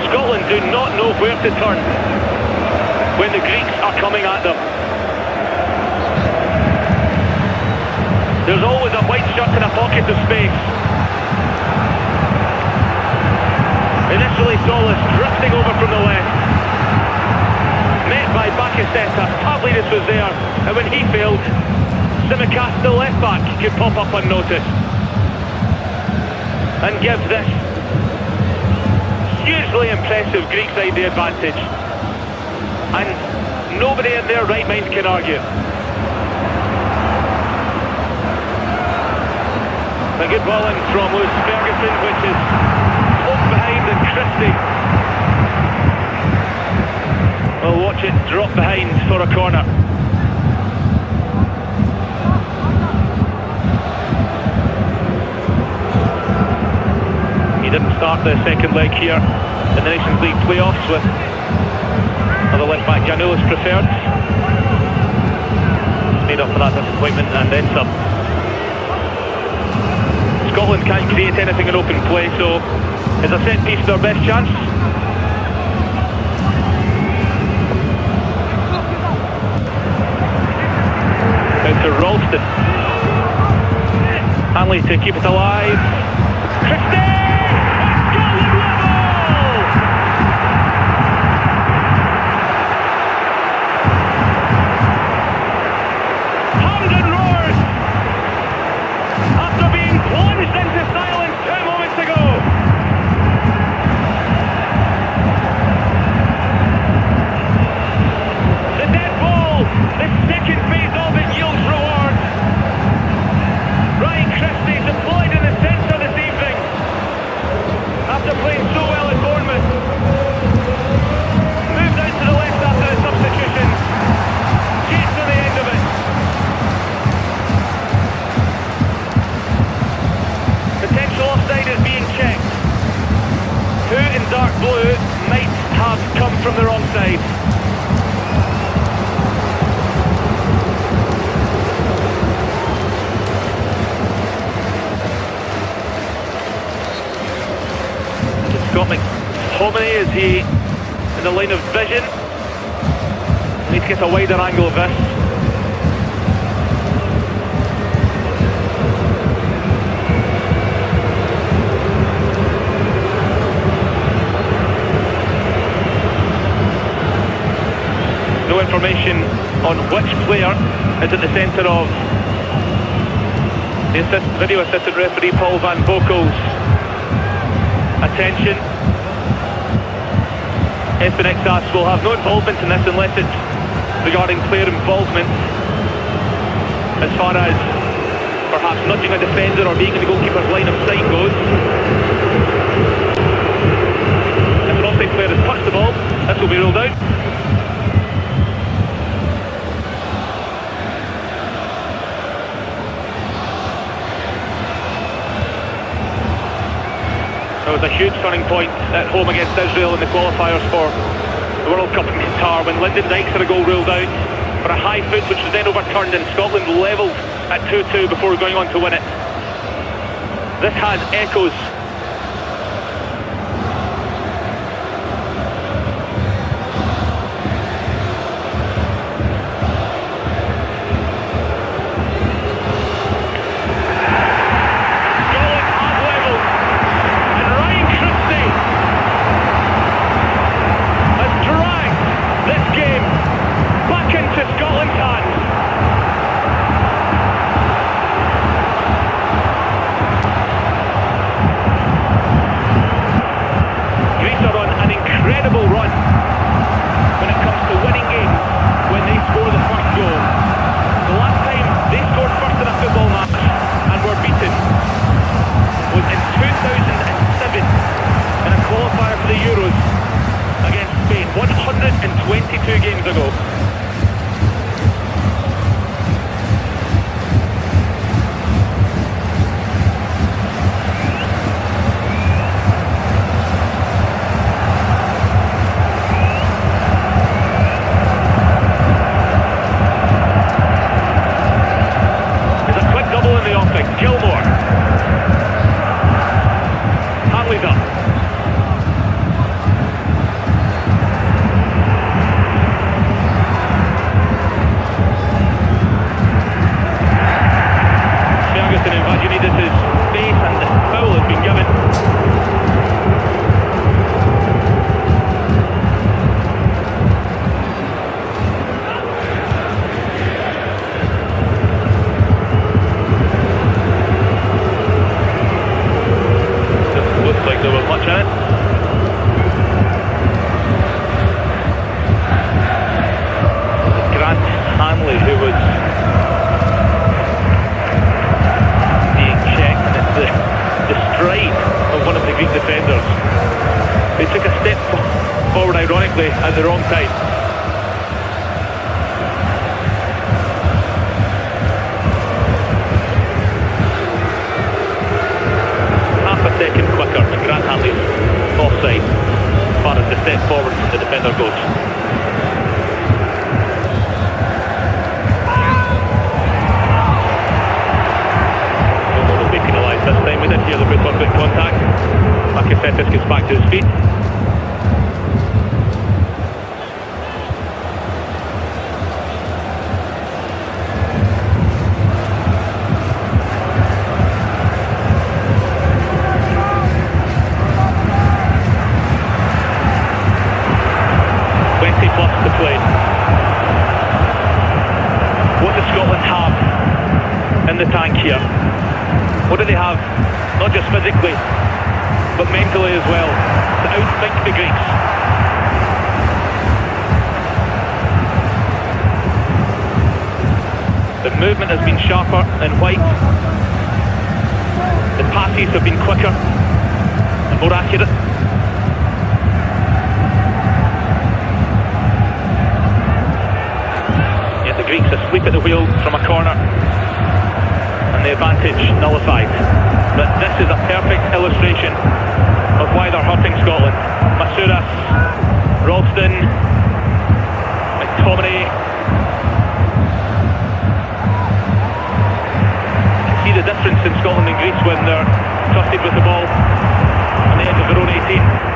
Scotland do not know where to turn when the Greeks are coming at them. There's always a white shirt in a pocket of space. Initially Solis drifting over from the left. Met by Bakaseta. Pavlidis was there, and when he failed, Tsimikas, the left back, could pop up unnoticed and give this hugely impressive Greek side the advantage. And nobody in their right mind can argue. A good ball in from Lewis Ferguson, which is poked behind, and Christie will watch it drop behind for a corner. He didn't start the second leg here in the Nations League playoffs with other left back Giannoulis preferred. He's made up for that disappointment and then some. Scotland can't create anything in open play, so is a set piece their best chance? Out to Ralston. Hanley to keep it alive. Christie! Scotland level! Hampden roars after being plunged into silence 2 moments ago. The dead ball, the second phase of it yields reward. Ryan Christie deployed in the centre this evening after playing so well at Bournemouth. Moved out to the left after the substitution. Gets to the end of it. Potential offside is being checked. Who in dark blue might have come from the wrong side? Scott McTominay, is he in the line of vision? We need to get a wider angle of this. information on which player is at the centre of the video assistant referee Paul Van Bokel's attention. SBNXAS will have no involvement in this unless it's regarding player involvement, as far as perhaps nudging a defender or being in the goalkeeper's line of sight goes. If an offside player has touched the ball, this will be ruled out. There was a huge turning point at home against Israel in the qualifiers for the World Cup in Qatar when Lyndon Dykes had a goal ruled out for a high foot, which was then overturned and Scotland levelled at 2-2 before going on to win it. This has echoes. At the wrong time. Half a second quicker than Grant Hanley's offside as far as the step forward the defender goes. No one will be penalised this time. We did hear the boot on boot contact. Bakasetas gets back to his feet. The tank here. What do they have? Not just physically, but mentally as well, to outthink the Greeks. The movement has been sharper and white. The passes have been quicker and more accurate. Yet the Greeks asleep at the wheel from a corner. The advantage nullified. But this is a perfect illustration of why they're hurting Scotland. Masouras, Ralston, McTominay. You can see the difference in Scotland and Greece when they're trusted with the ball on the edge of their own 18.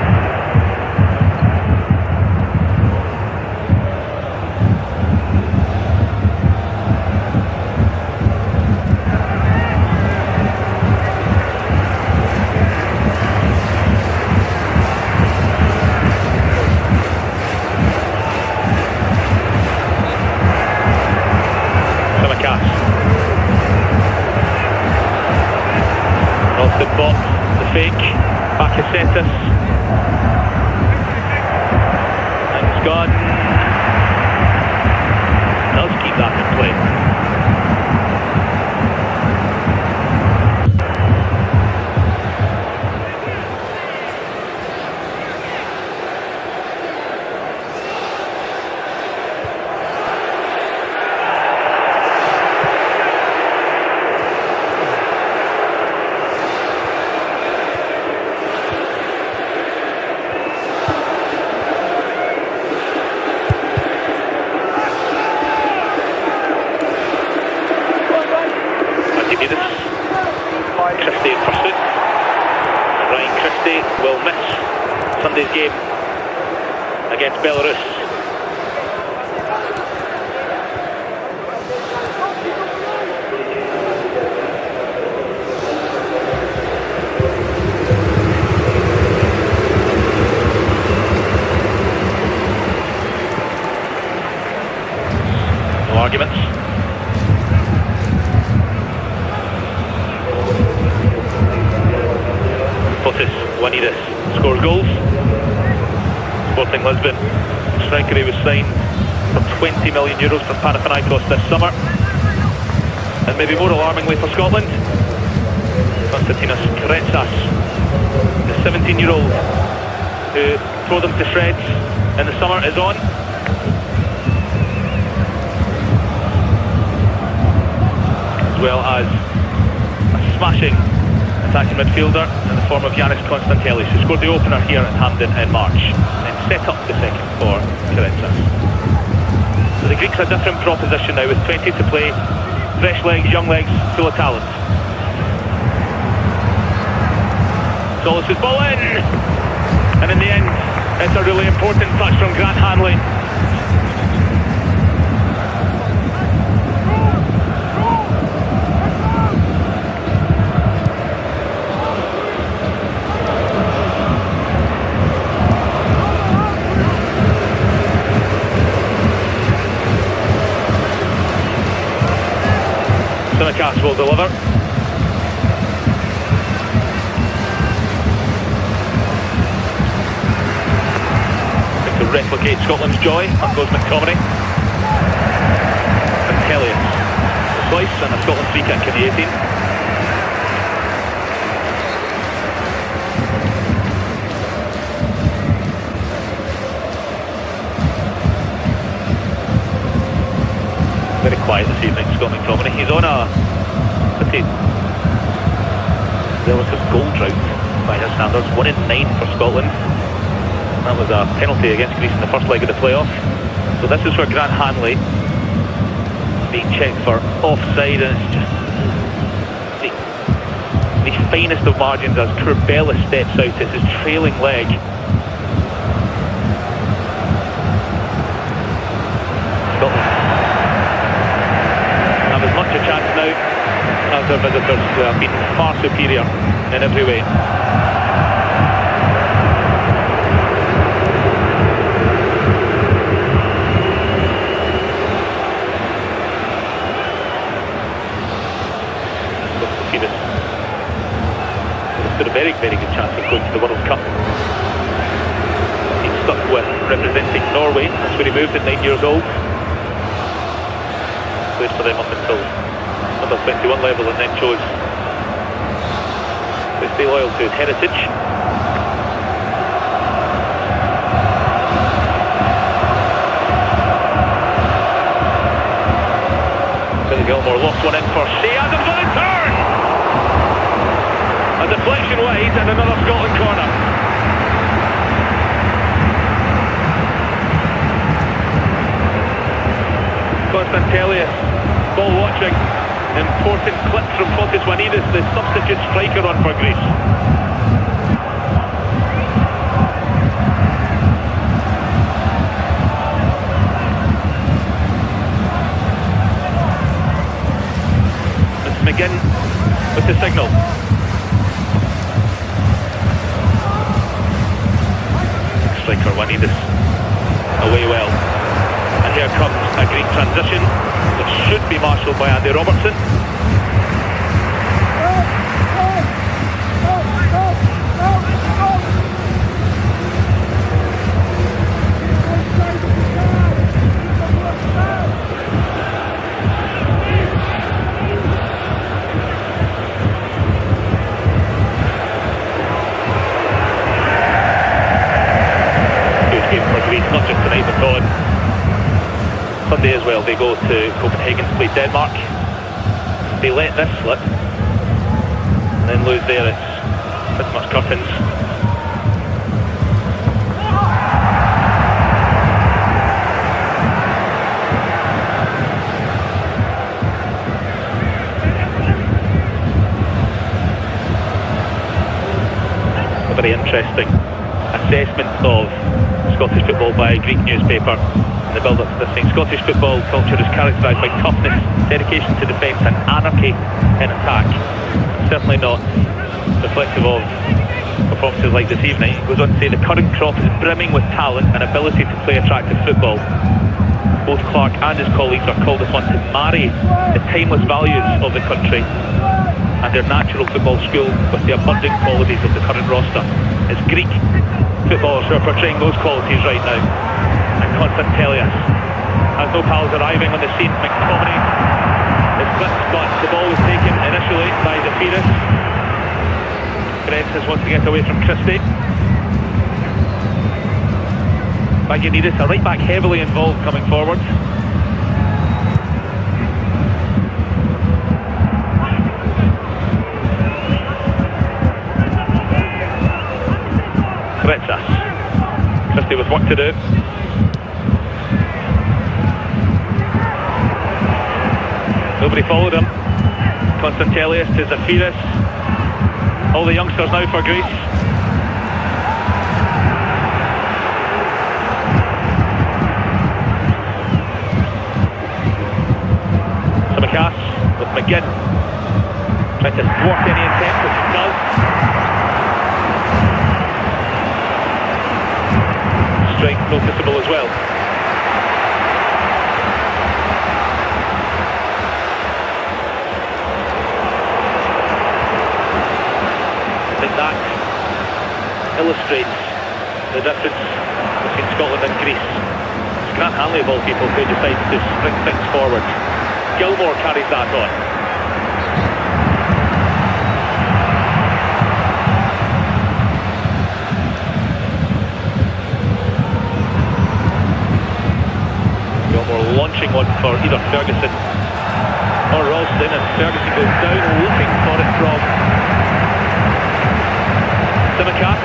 Sunday's game against Belarus. No arguments. Juanidis scores goals. Sporting Lisbon striker he was signed for €20 million from Panathinaikos this summer. And maybe more alarmingly for Scotland, Konstantinos Kretsas, the 17-year-old who tore them to shreds in the summer, is on. As well as a smashing attacking midfielder in the form of Yanis Konstantelis, who scored the opener here at Hampden in March and set up the second for Kretsas. So the Greeks are a different proposition now with 20 to play, fresh legs, young legs, full of talent. Solis' ball in, and in the end it's a really important touch from Grant Hanley. Simicast will deliver. To replicate Scotland's joy, up goes McTominay. Ventelius, a slice and a Scotland free kick in the 18. Very quiet this evening, Scott McTominay. He's on a pretty relative goal drought by his standards. 1 in 9 for Scotland. That was a penalty against Greece in the first leg of the playoff. So this is for Grant Hanley being checked for offside, and it's just the finest of margins as Curbella steps out. It's his trailing leg. Scotland have as much a chance now as their visitors, who have been far superior in every way. A very, very good chance of going to the World Cup. He's stuck with representing Norway. That's where he moved at 9 years old. Played for them up until number 21 level, and then chose to stay loyal to his heritage. Billy Gilmore lost one in for Shea Adams on his turn. A deflection wide and another Scotland corner. Konstantelis, ball watching. Important clip from Fotis Juanidis, the substitute striker on for Greece. It's McGinn with the signal. Striker Juanidis away well, and here comes a Greek transition which should be marshalled by Andy Robertson. Not just tonight but on Sunday as well. They go to Copenhagen to play Denmark. They let this slip and then lose there. It's pretty much curtains. A very interesting assessment of Scottish football by a Greek newspaper in the build-up to this thing. Scottish football culture is characterised by toughness, dedication to defence and anarchy in attack. Certainly not reflective of performances like this evening. It goes on to say the current crop is brimming with talent and ability to play attractive football. Both Clark and his colleagues are called upon to marry the timeless values of the country and their natural football school with the abundant qualities of the current roster. It's Greek footballers who are portraying those qualities right now. And Constantelias has no pals arriving on the scene. McTominay is clipped, but the ball was taken initially by Zafiris. Francis wants to get away from Christie. Bagianidis, a right back heavily involved coming forward. Kritzas. Christie with work to do. Nobody followed him. Constantelias to Zafiris. All the youngsters now for Greece. Samakas with McGinn. Trying to thwart any intent, which he does. Strength noticeable as well. I think that illustrates the difference between Scotland and Greece. It's Grant Hanley of all people who decides to spring things forward. Gilmore carries that on. Gilmore launching one for either Ferguson or Ralston, and Ferguson goes down looking for it from Samakas.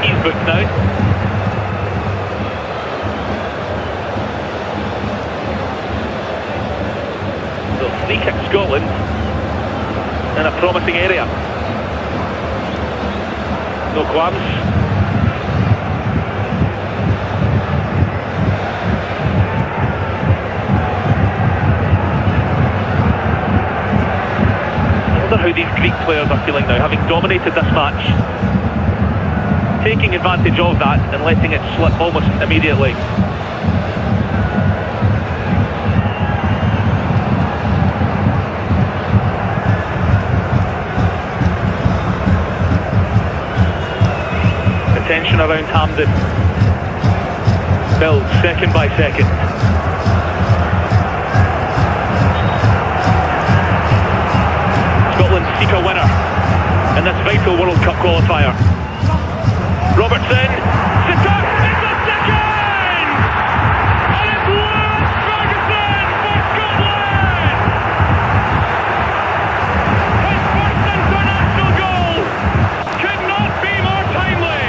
He's booked now. So free kick Scotland in a promising area. No qualms. I wonder how these Greek players are feeling now, having dominated this match, taking advantage of that and letting it slip almost immediately. The tension around Hampden builds second by second. Scotland seek a winner in this vital World Cup qualifier. Robertson, sitter, it's a second! And it's Lewis Ferguson for Scotland! His first international goal could not be more timely!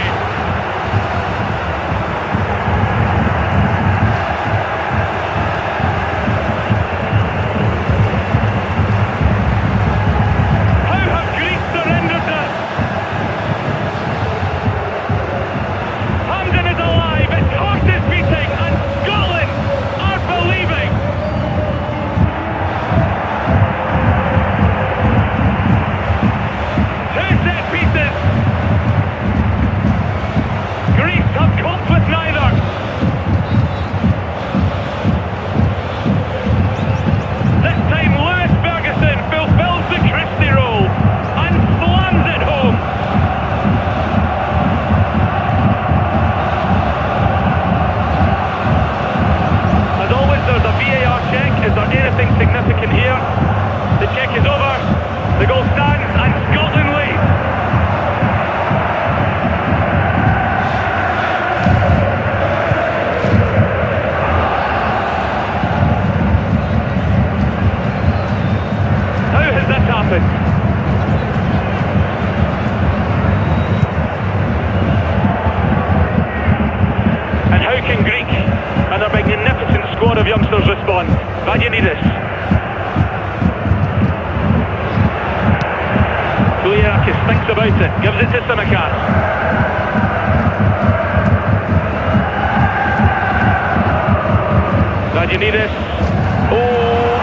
How have Greece surrendered this? Hampden is alive, its heart is beating, and Scotland are believing. Two set pieces. Greece have coped with neither. This time Lewis Ferguson fulfills the Christie role and slams it home. As always, there's a VAR check. Is there anything significant here? The check is over, the goal stands, and Scotland lead. How has this happened? And how can Greek and their magnificent squad of youngsters respond? Bagianidis. Tuliakis thinks about it, gives it to Samakas. Janidis. Oh!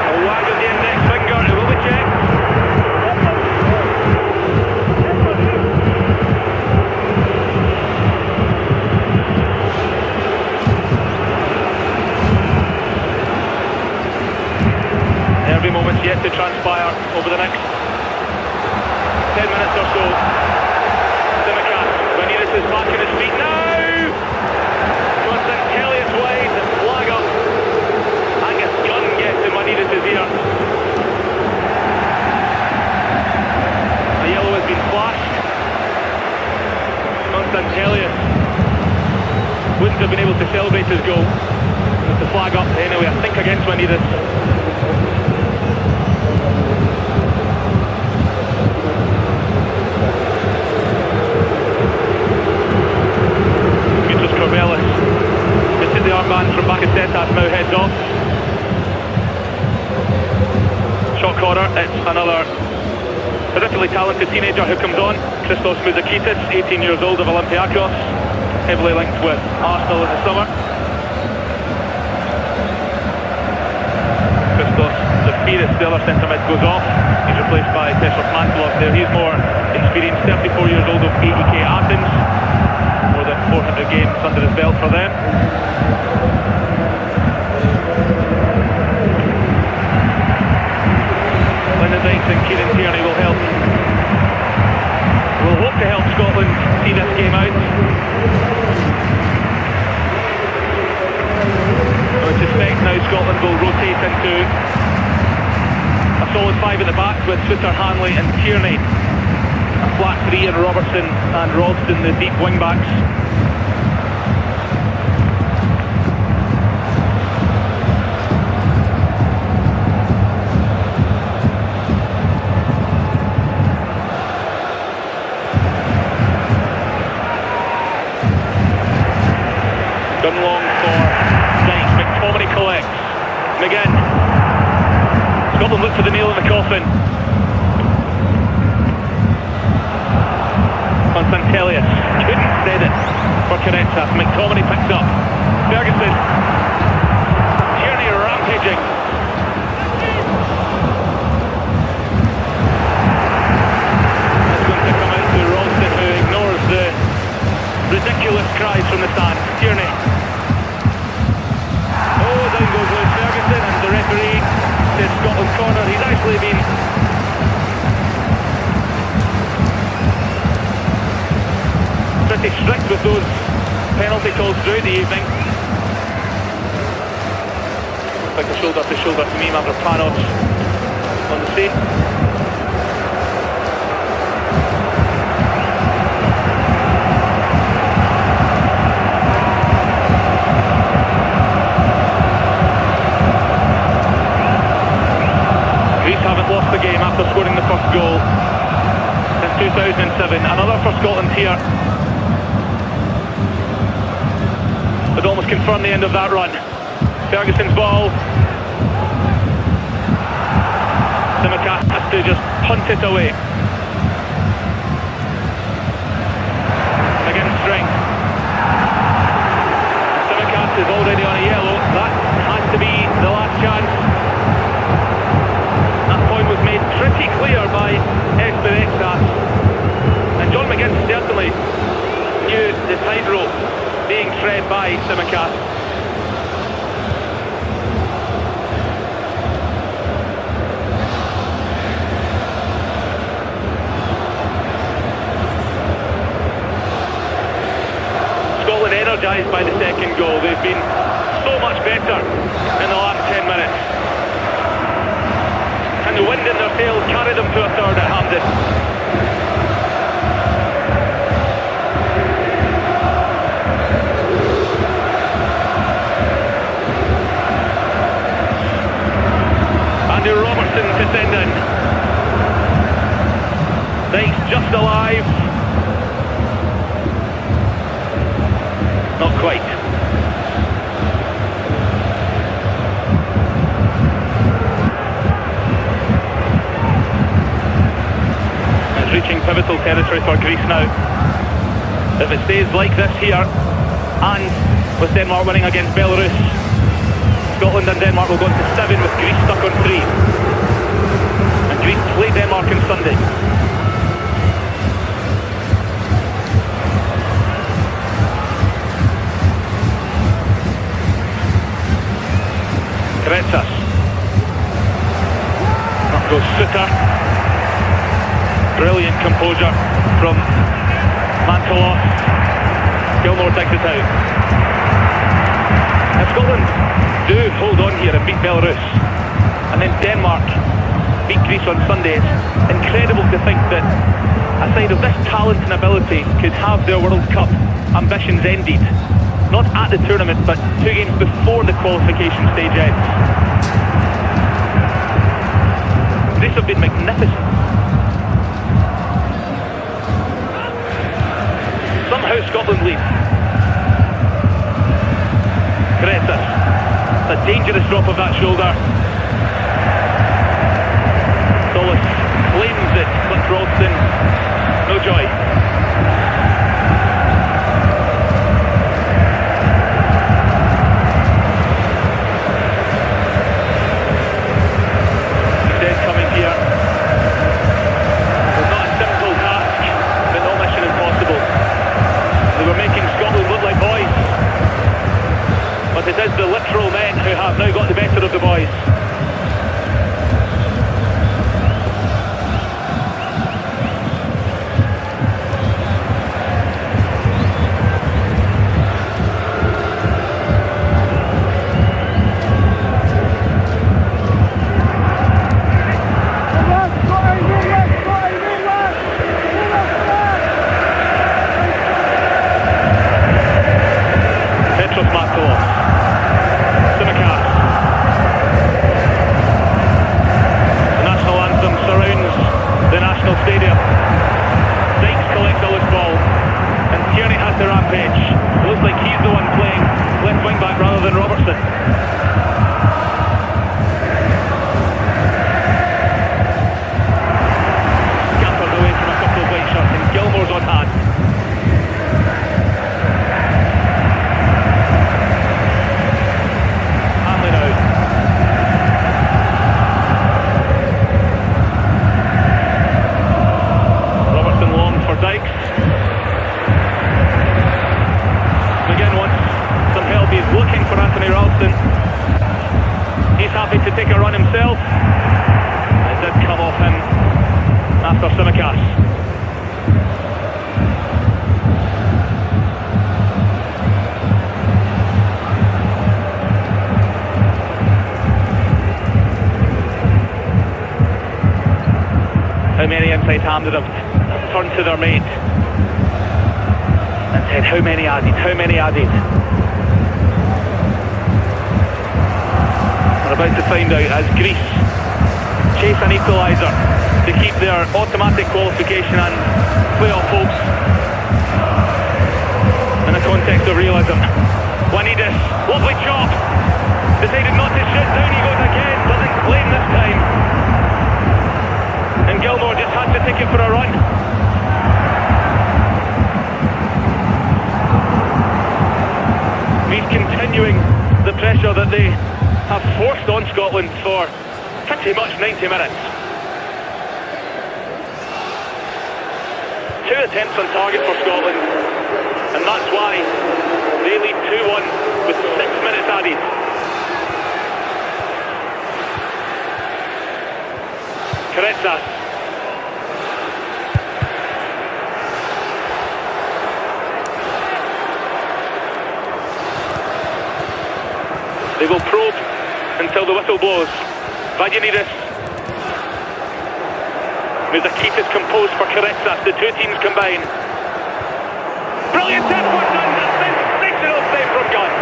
A wag of the index finger, it will be checked. Every moment's yet to transpire over the next 10 minutes or so. Simicast, Janidis is back on his feet now! Kelly's wide, the flag up. Angus Gunn gets to Janidis' ear. A yellow has been flashed. Constantelius wouldn't have been able to celebrate his goal with the flag up anyway, I think against Janidis. Corbelis misses the armband from Bakasetas, now heads off. Shot corner, it's another terrifically talented teenager who comes on. Christos Mouzakitis, 18 years old, of Olympiakos, heavily linked with Arsenal in the summer. Christos Zafiris, the other centre mid, goes off. He's replaced by Petros Mantilov there. He's more experienced, 34 years old, of AEK Athens. More than 400 games under his belt for them. Lyndon Dykes and Kieran Tierney will hope to help Scotland see this game out. I would suspect now Scotland will rotate into a solid five at the back with Suter, Hanley and Tierney. A flat three in Robertson and Ralston, the deep wing backs. Done long for Dykes. McTominay collects. McGinn. Scotland look for the nail in the coffin. Constantelius couldn't stead it for Caretta. McTominay picks up. Ferguson. Tierney rampaging. That's going to come out to Ralston, who ignores the ridiculous cries from the stand. Tierney. Oh, down goes Lewis Ferguson, and the referee says Scotland corner. He's actually been pretty strict with those penalty calls throughout the evening. Looks like a shoulder to shoulder to me, Mavropanos on the scene. Greece haven't lost the game after scoring the first goal since 2007. Another for Scotland here. Would almost confirm the end of that run. Ferguson's ball. Simicast has to just punt it away. Again, strength. Simicast is already on a yellow. That has to be the last chance. That point was made pretty clear by Esperexas. And John McGinn certainly knew the tightrope being tread by Simicast. Scotland energised by the second goal. They've been so much better in the last 10 minutes. And the wind in their sails carried them to a third at Hampden. Robertson to send in. Dykes just alive. Not quite. It's reaching pivotal territory for Greece now. If it stays like this here, and with Denmark winning against Belarus. Scotland and Denmark will go on to 7 with Greece stuck on 3. And Greece play Denmark on Sunday. Kretsas. Up goes Suter. Brilliant composure from Mantelos. Gilmore takes it out. If Scotland do hold on here and beat Belarus, and then Denmark beat Greece on Sunday, it's incredible to think that a side of this talent and ability could have their World Cup ambitions ended. Not at the tournament, but 2 games before the qualification stage ends. Greece have been magnificent. Somehow Scotland lead. Kretsas. A dangerous drop of that shoulder. Solis claims it, but Ralston, no joy. He's then coming here. It's not a simple task, but no mission impossible. They were making Scotland look like boys. But it is the literal men who have now got the better of the boys. Hampden have turned to their mate and said, how many added, how many added? We're about to find out as Greece chase an equaliser to keep their automatic qualification and playoff hopes in the context of realism. Juanidis, lovely chop, decided not to shoot, down he goes again, doesn't claim this time. And Gilmore just had to take it for a run. He's continuing the pressure that they have forced on Scotland for pretty much 90 minutes. 2 attempts on target for Scotland, and that's why they lead 2-1 with 6 minutes added. Kretsas. They will probe until the whistle blows. Vagianidis. Mouzakitis composed for Kretsas. The 2 teams combine. Brilliant effort and a sensational save from Gunn.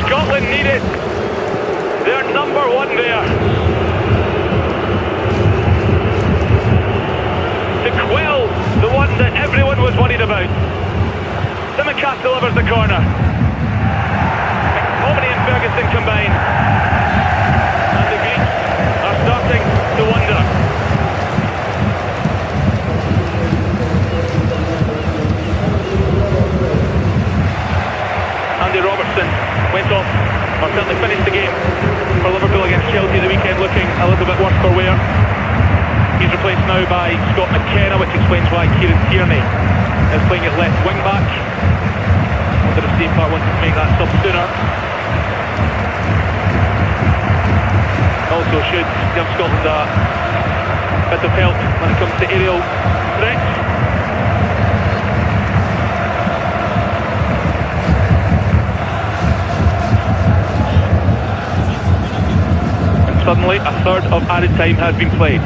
Scotland needed their number 1 there to quell the one that everyone was worried about. Simicast delivers the corner. McTominay and Ferguson combine. And the Greeks are starting to wonder. bit worse for wear. He's replaced now by Scott McKenna, which explains why Kieran Tierney is playing at left wing back. I wonder if Steve Clark wanted to make that sub sooner. Also should give Scotland a bit of help when it comes to aerial threats. And suddenly a third of added time has been played.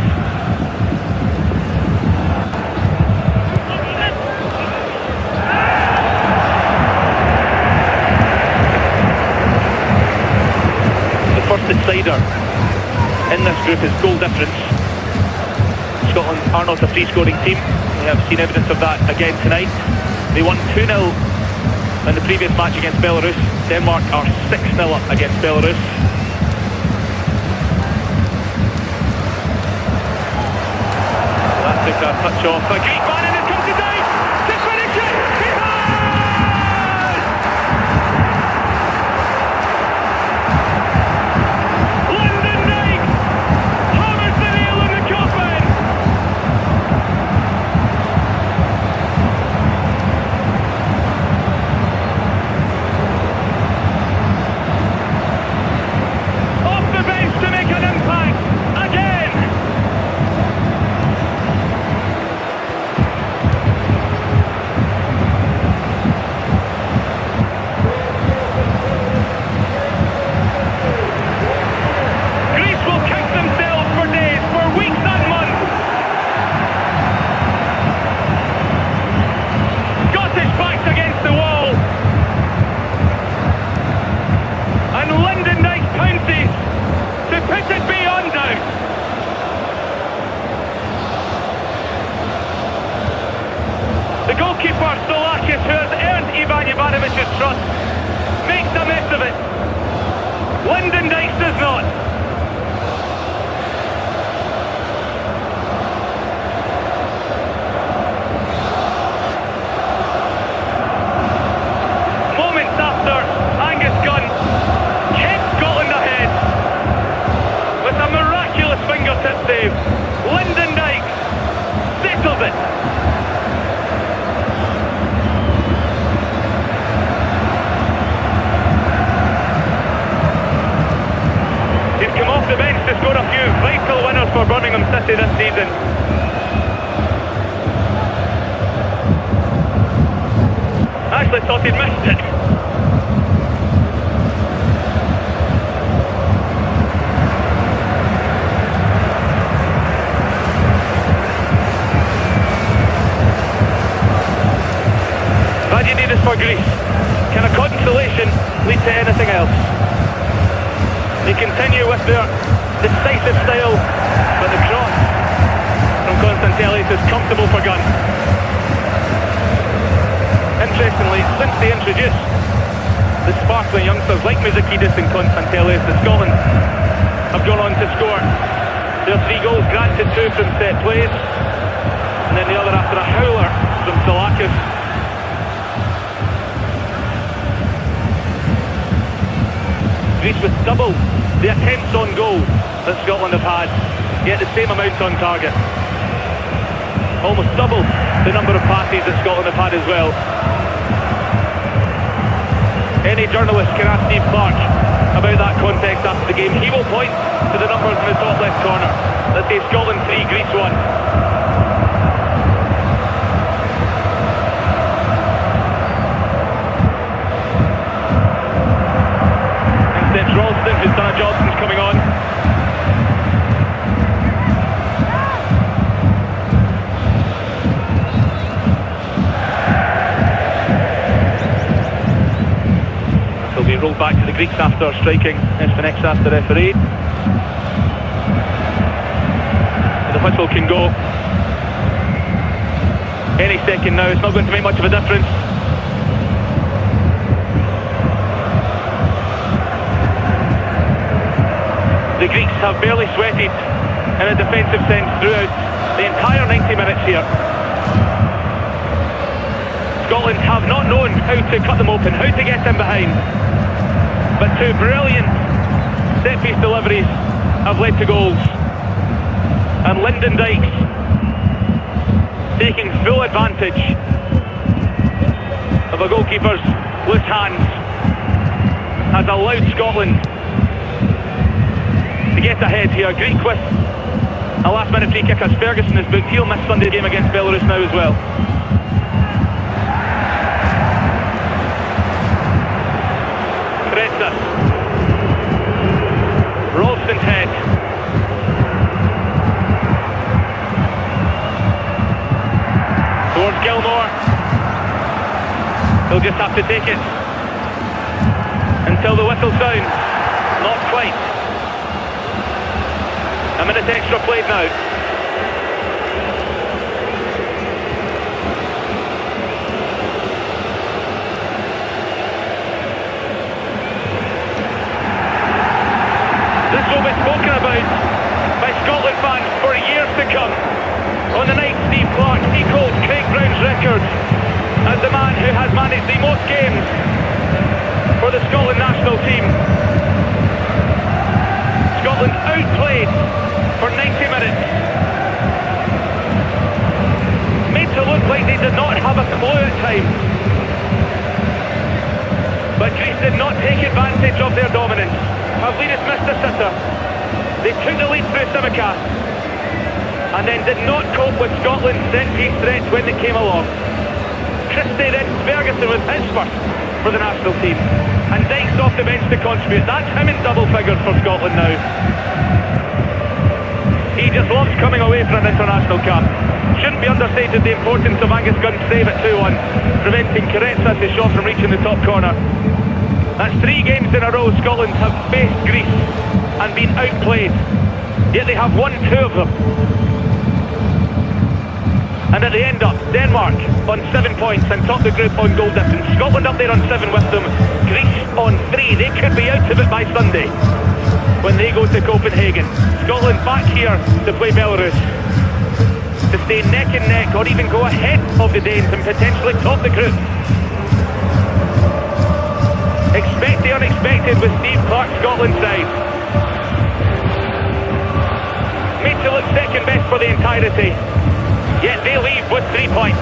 The first decider in this group is goal difference. Scotland are not a free scoring team. We have seen evidence of that again tonight. They won 2-0 in the previous match against Belarus. Denmark are 6-0 up against Belarus. That took a touch off. A great man and it comes to Dyke to finish it! He has! Lyndon Dyke hammers the nail in the coffin! Off the bench to make an impact again! Greece will kick themselves for days, for weeks and months. Scottish backs against the wall. And Lyndon Dyke pounces to put it beyond doubt. The goalkeeper, Solakis, who has earned Ivan Ivanovic's trust, makes a mess of it. Lyndon Dyke does not. Moments after, Angus Gunn kept Scotland ahead with a miraculous fingertip save. Lyndon Dyke settles it. He's come off the bench to score a few vital winners for Birmingham City this season. Actually thought he'd missed it. Vaginides for Greece. Can a consolation lead to anything else? They continue with their decisive style, but the cross from Konstantelis is comfortable for Gunn. Interestingly, since they introduced the sparkling youngsters like Muzakidis and Konstantelis, that Scotland have gone on to score their 3 goals, granted 2 from set plays, and then the other after a howler from Solakis. Greece with double the attempts on goal that Scotland have had, yet the same amount on target. Almost double the number of passes that Scotland have had as well. Any journalist can ask Steve Clark about that context after the game. He will point to the numbers in the top left corner that say Scotland 3, Greece 1. Ralston, who's done a job since coming on. He'll be rolled back to the Greeks after striking Espenexas, the referee. The whistle can go any second now. It's not going to make much of a difference. The Greeks have barely sweated in a defensive sense throughout the entire 90 minutes here. Scotland have not known how to cut them open, how to get in behind. But 2 brilliant set-piece deliveries have led to goals. And Lyndon Dykes taking full advantage of a goalkeeper's loose hands has allowed Scotland to get ahead here. Greek with a last minute free kick as Ferguson is booked. He'll miss Sunday's game against Belarus now as well. Kretzas. Ralston's head. Towards Gilmore. He'll just have to take it until the whistle sounds. Not quite. A minute extra played now. This will be spoken about by Scotland fans for years to come. On the night Steve Clarke equalled Craig Brown's record as the man who has managed the most games for the Scotland national team. Scotland outplayed for 90 minutes. Made to look like they did not have a clue at times. But Greece did not take advantage of their dominance. Pavlidis missed a sitter. They took the lead through Simicast and then did not cope with Scotland's set-piece threats when they came along. Christie then Ferguson with his first for the national team. And Dykes off the bench to contribute. That's him in double figures for Scotland now. He just loves coming away for an international cap. Shouldn't be understated the importance of Angus Gunn's save at 2-1, preventing Kretzas' shot from reaching the top corner. That's 3 games in a row Scotland have faced Greece and been outplayed. Yet they have won 2 of them. And at the end up, Denmark on 7 points and top the group on goal difference. Scotland up there on 7 with them. Greece on 3. They could be out of it by Sunday when they go to Copenhagen. Scotland back here to play Belarus, to stay neck and neck or even go ahead of the Danes and potentially top the group. Expect the unexpected with Steve Clarke's Scotland side. Made to look second best for the entirety. Yet they leave with 3 points.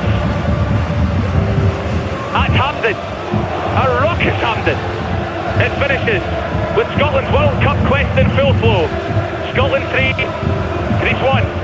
At Hampden, a raucous Hampden. It finishes with Scotland's World Cup quest in full flow. Scotland 3, Greece 1.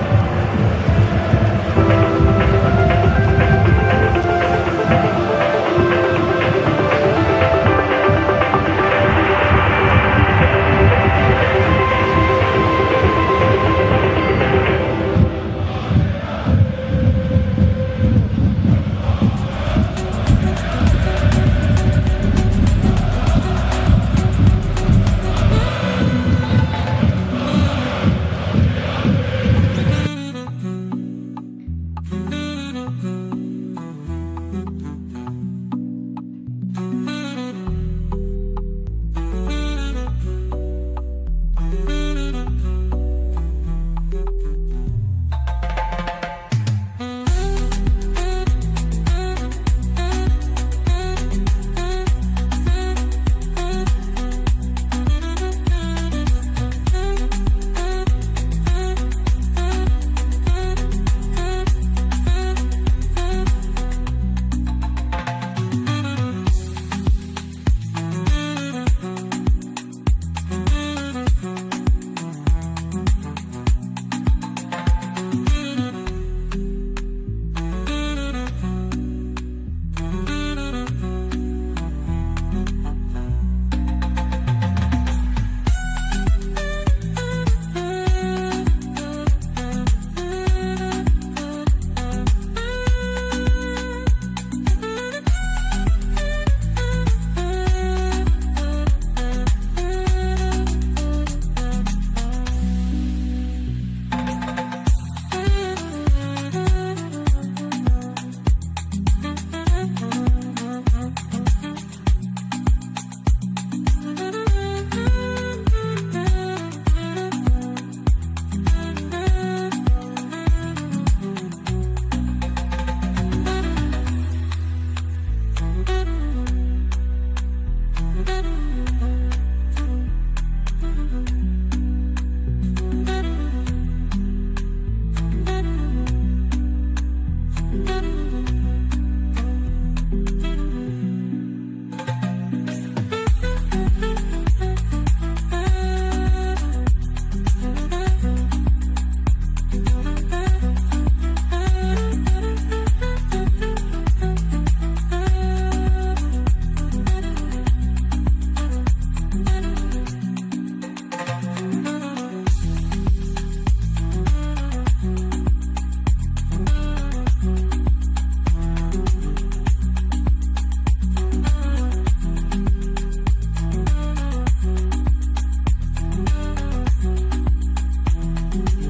Qualifier.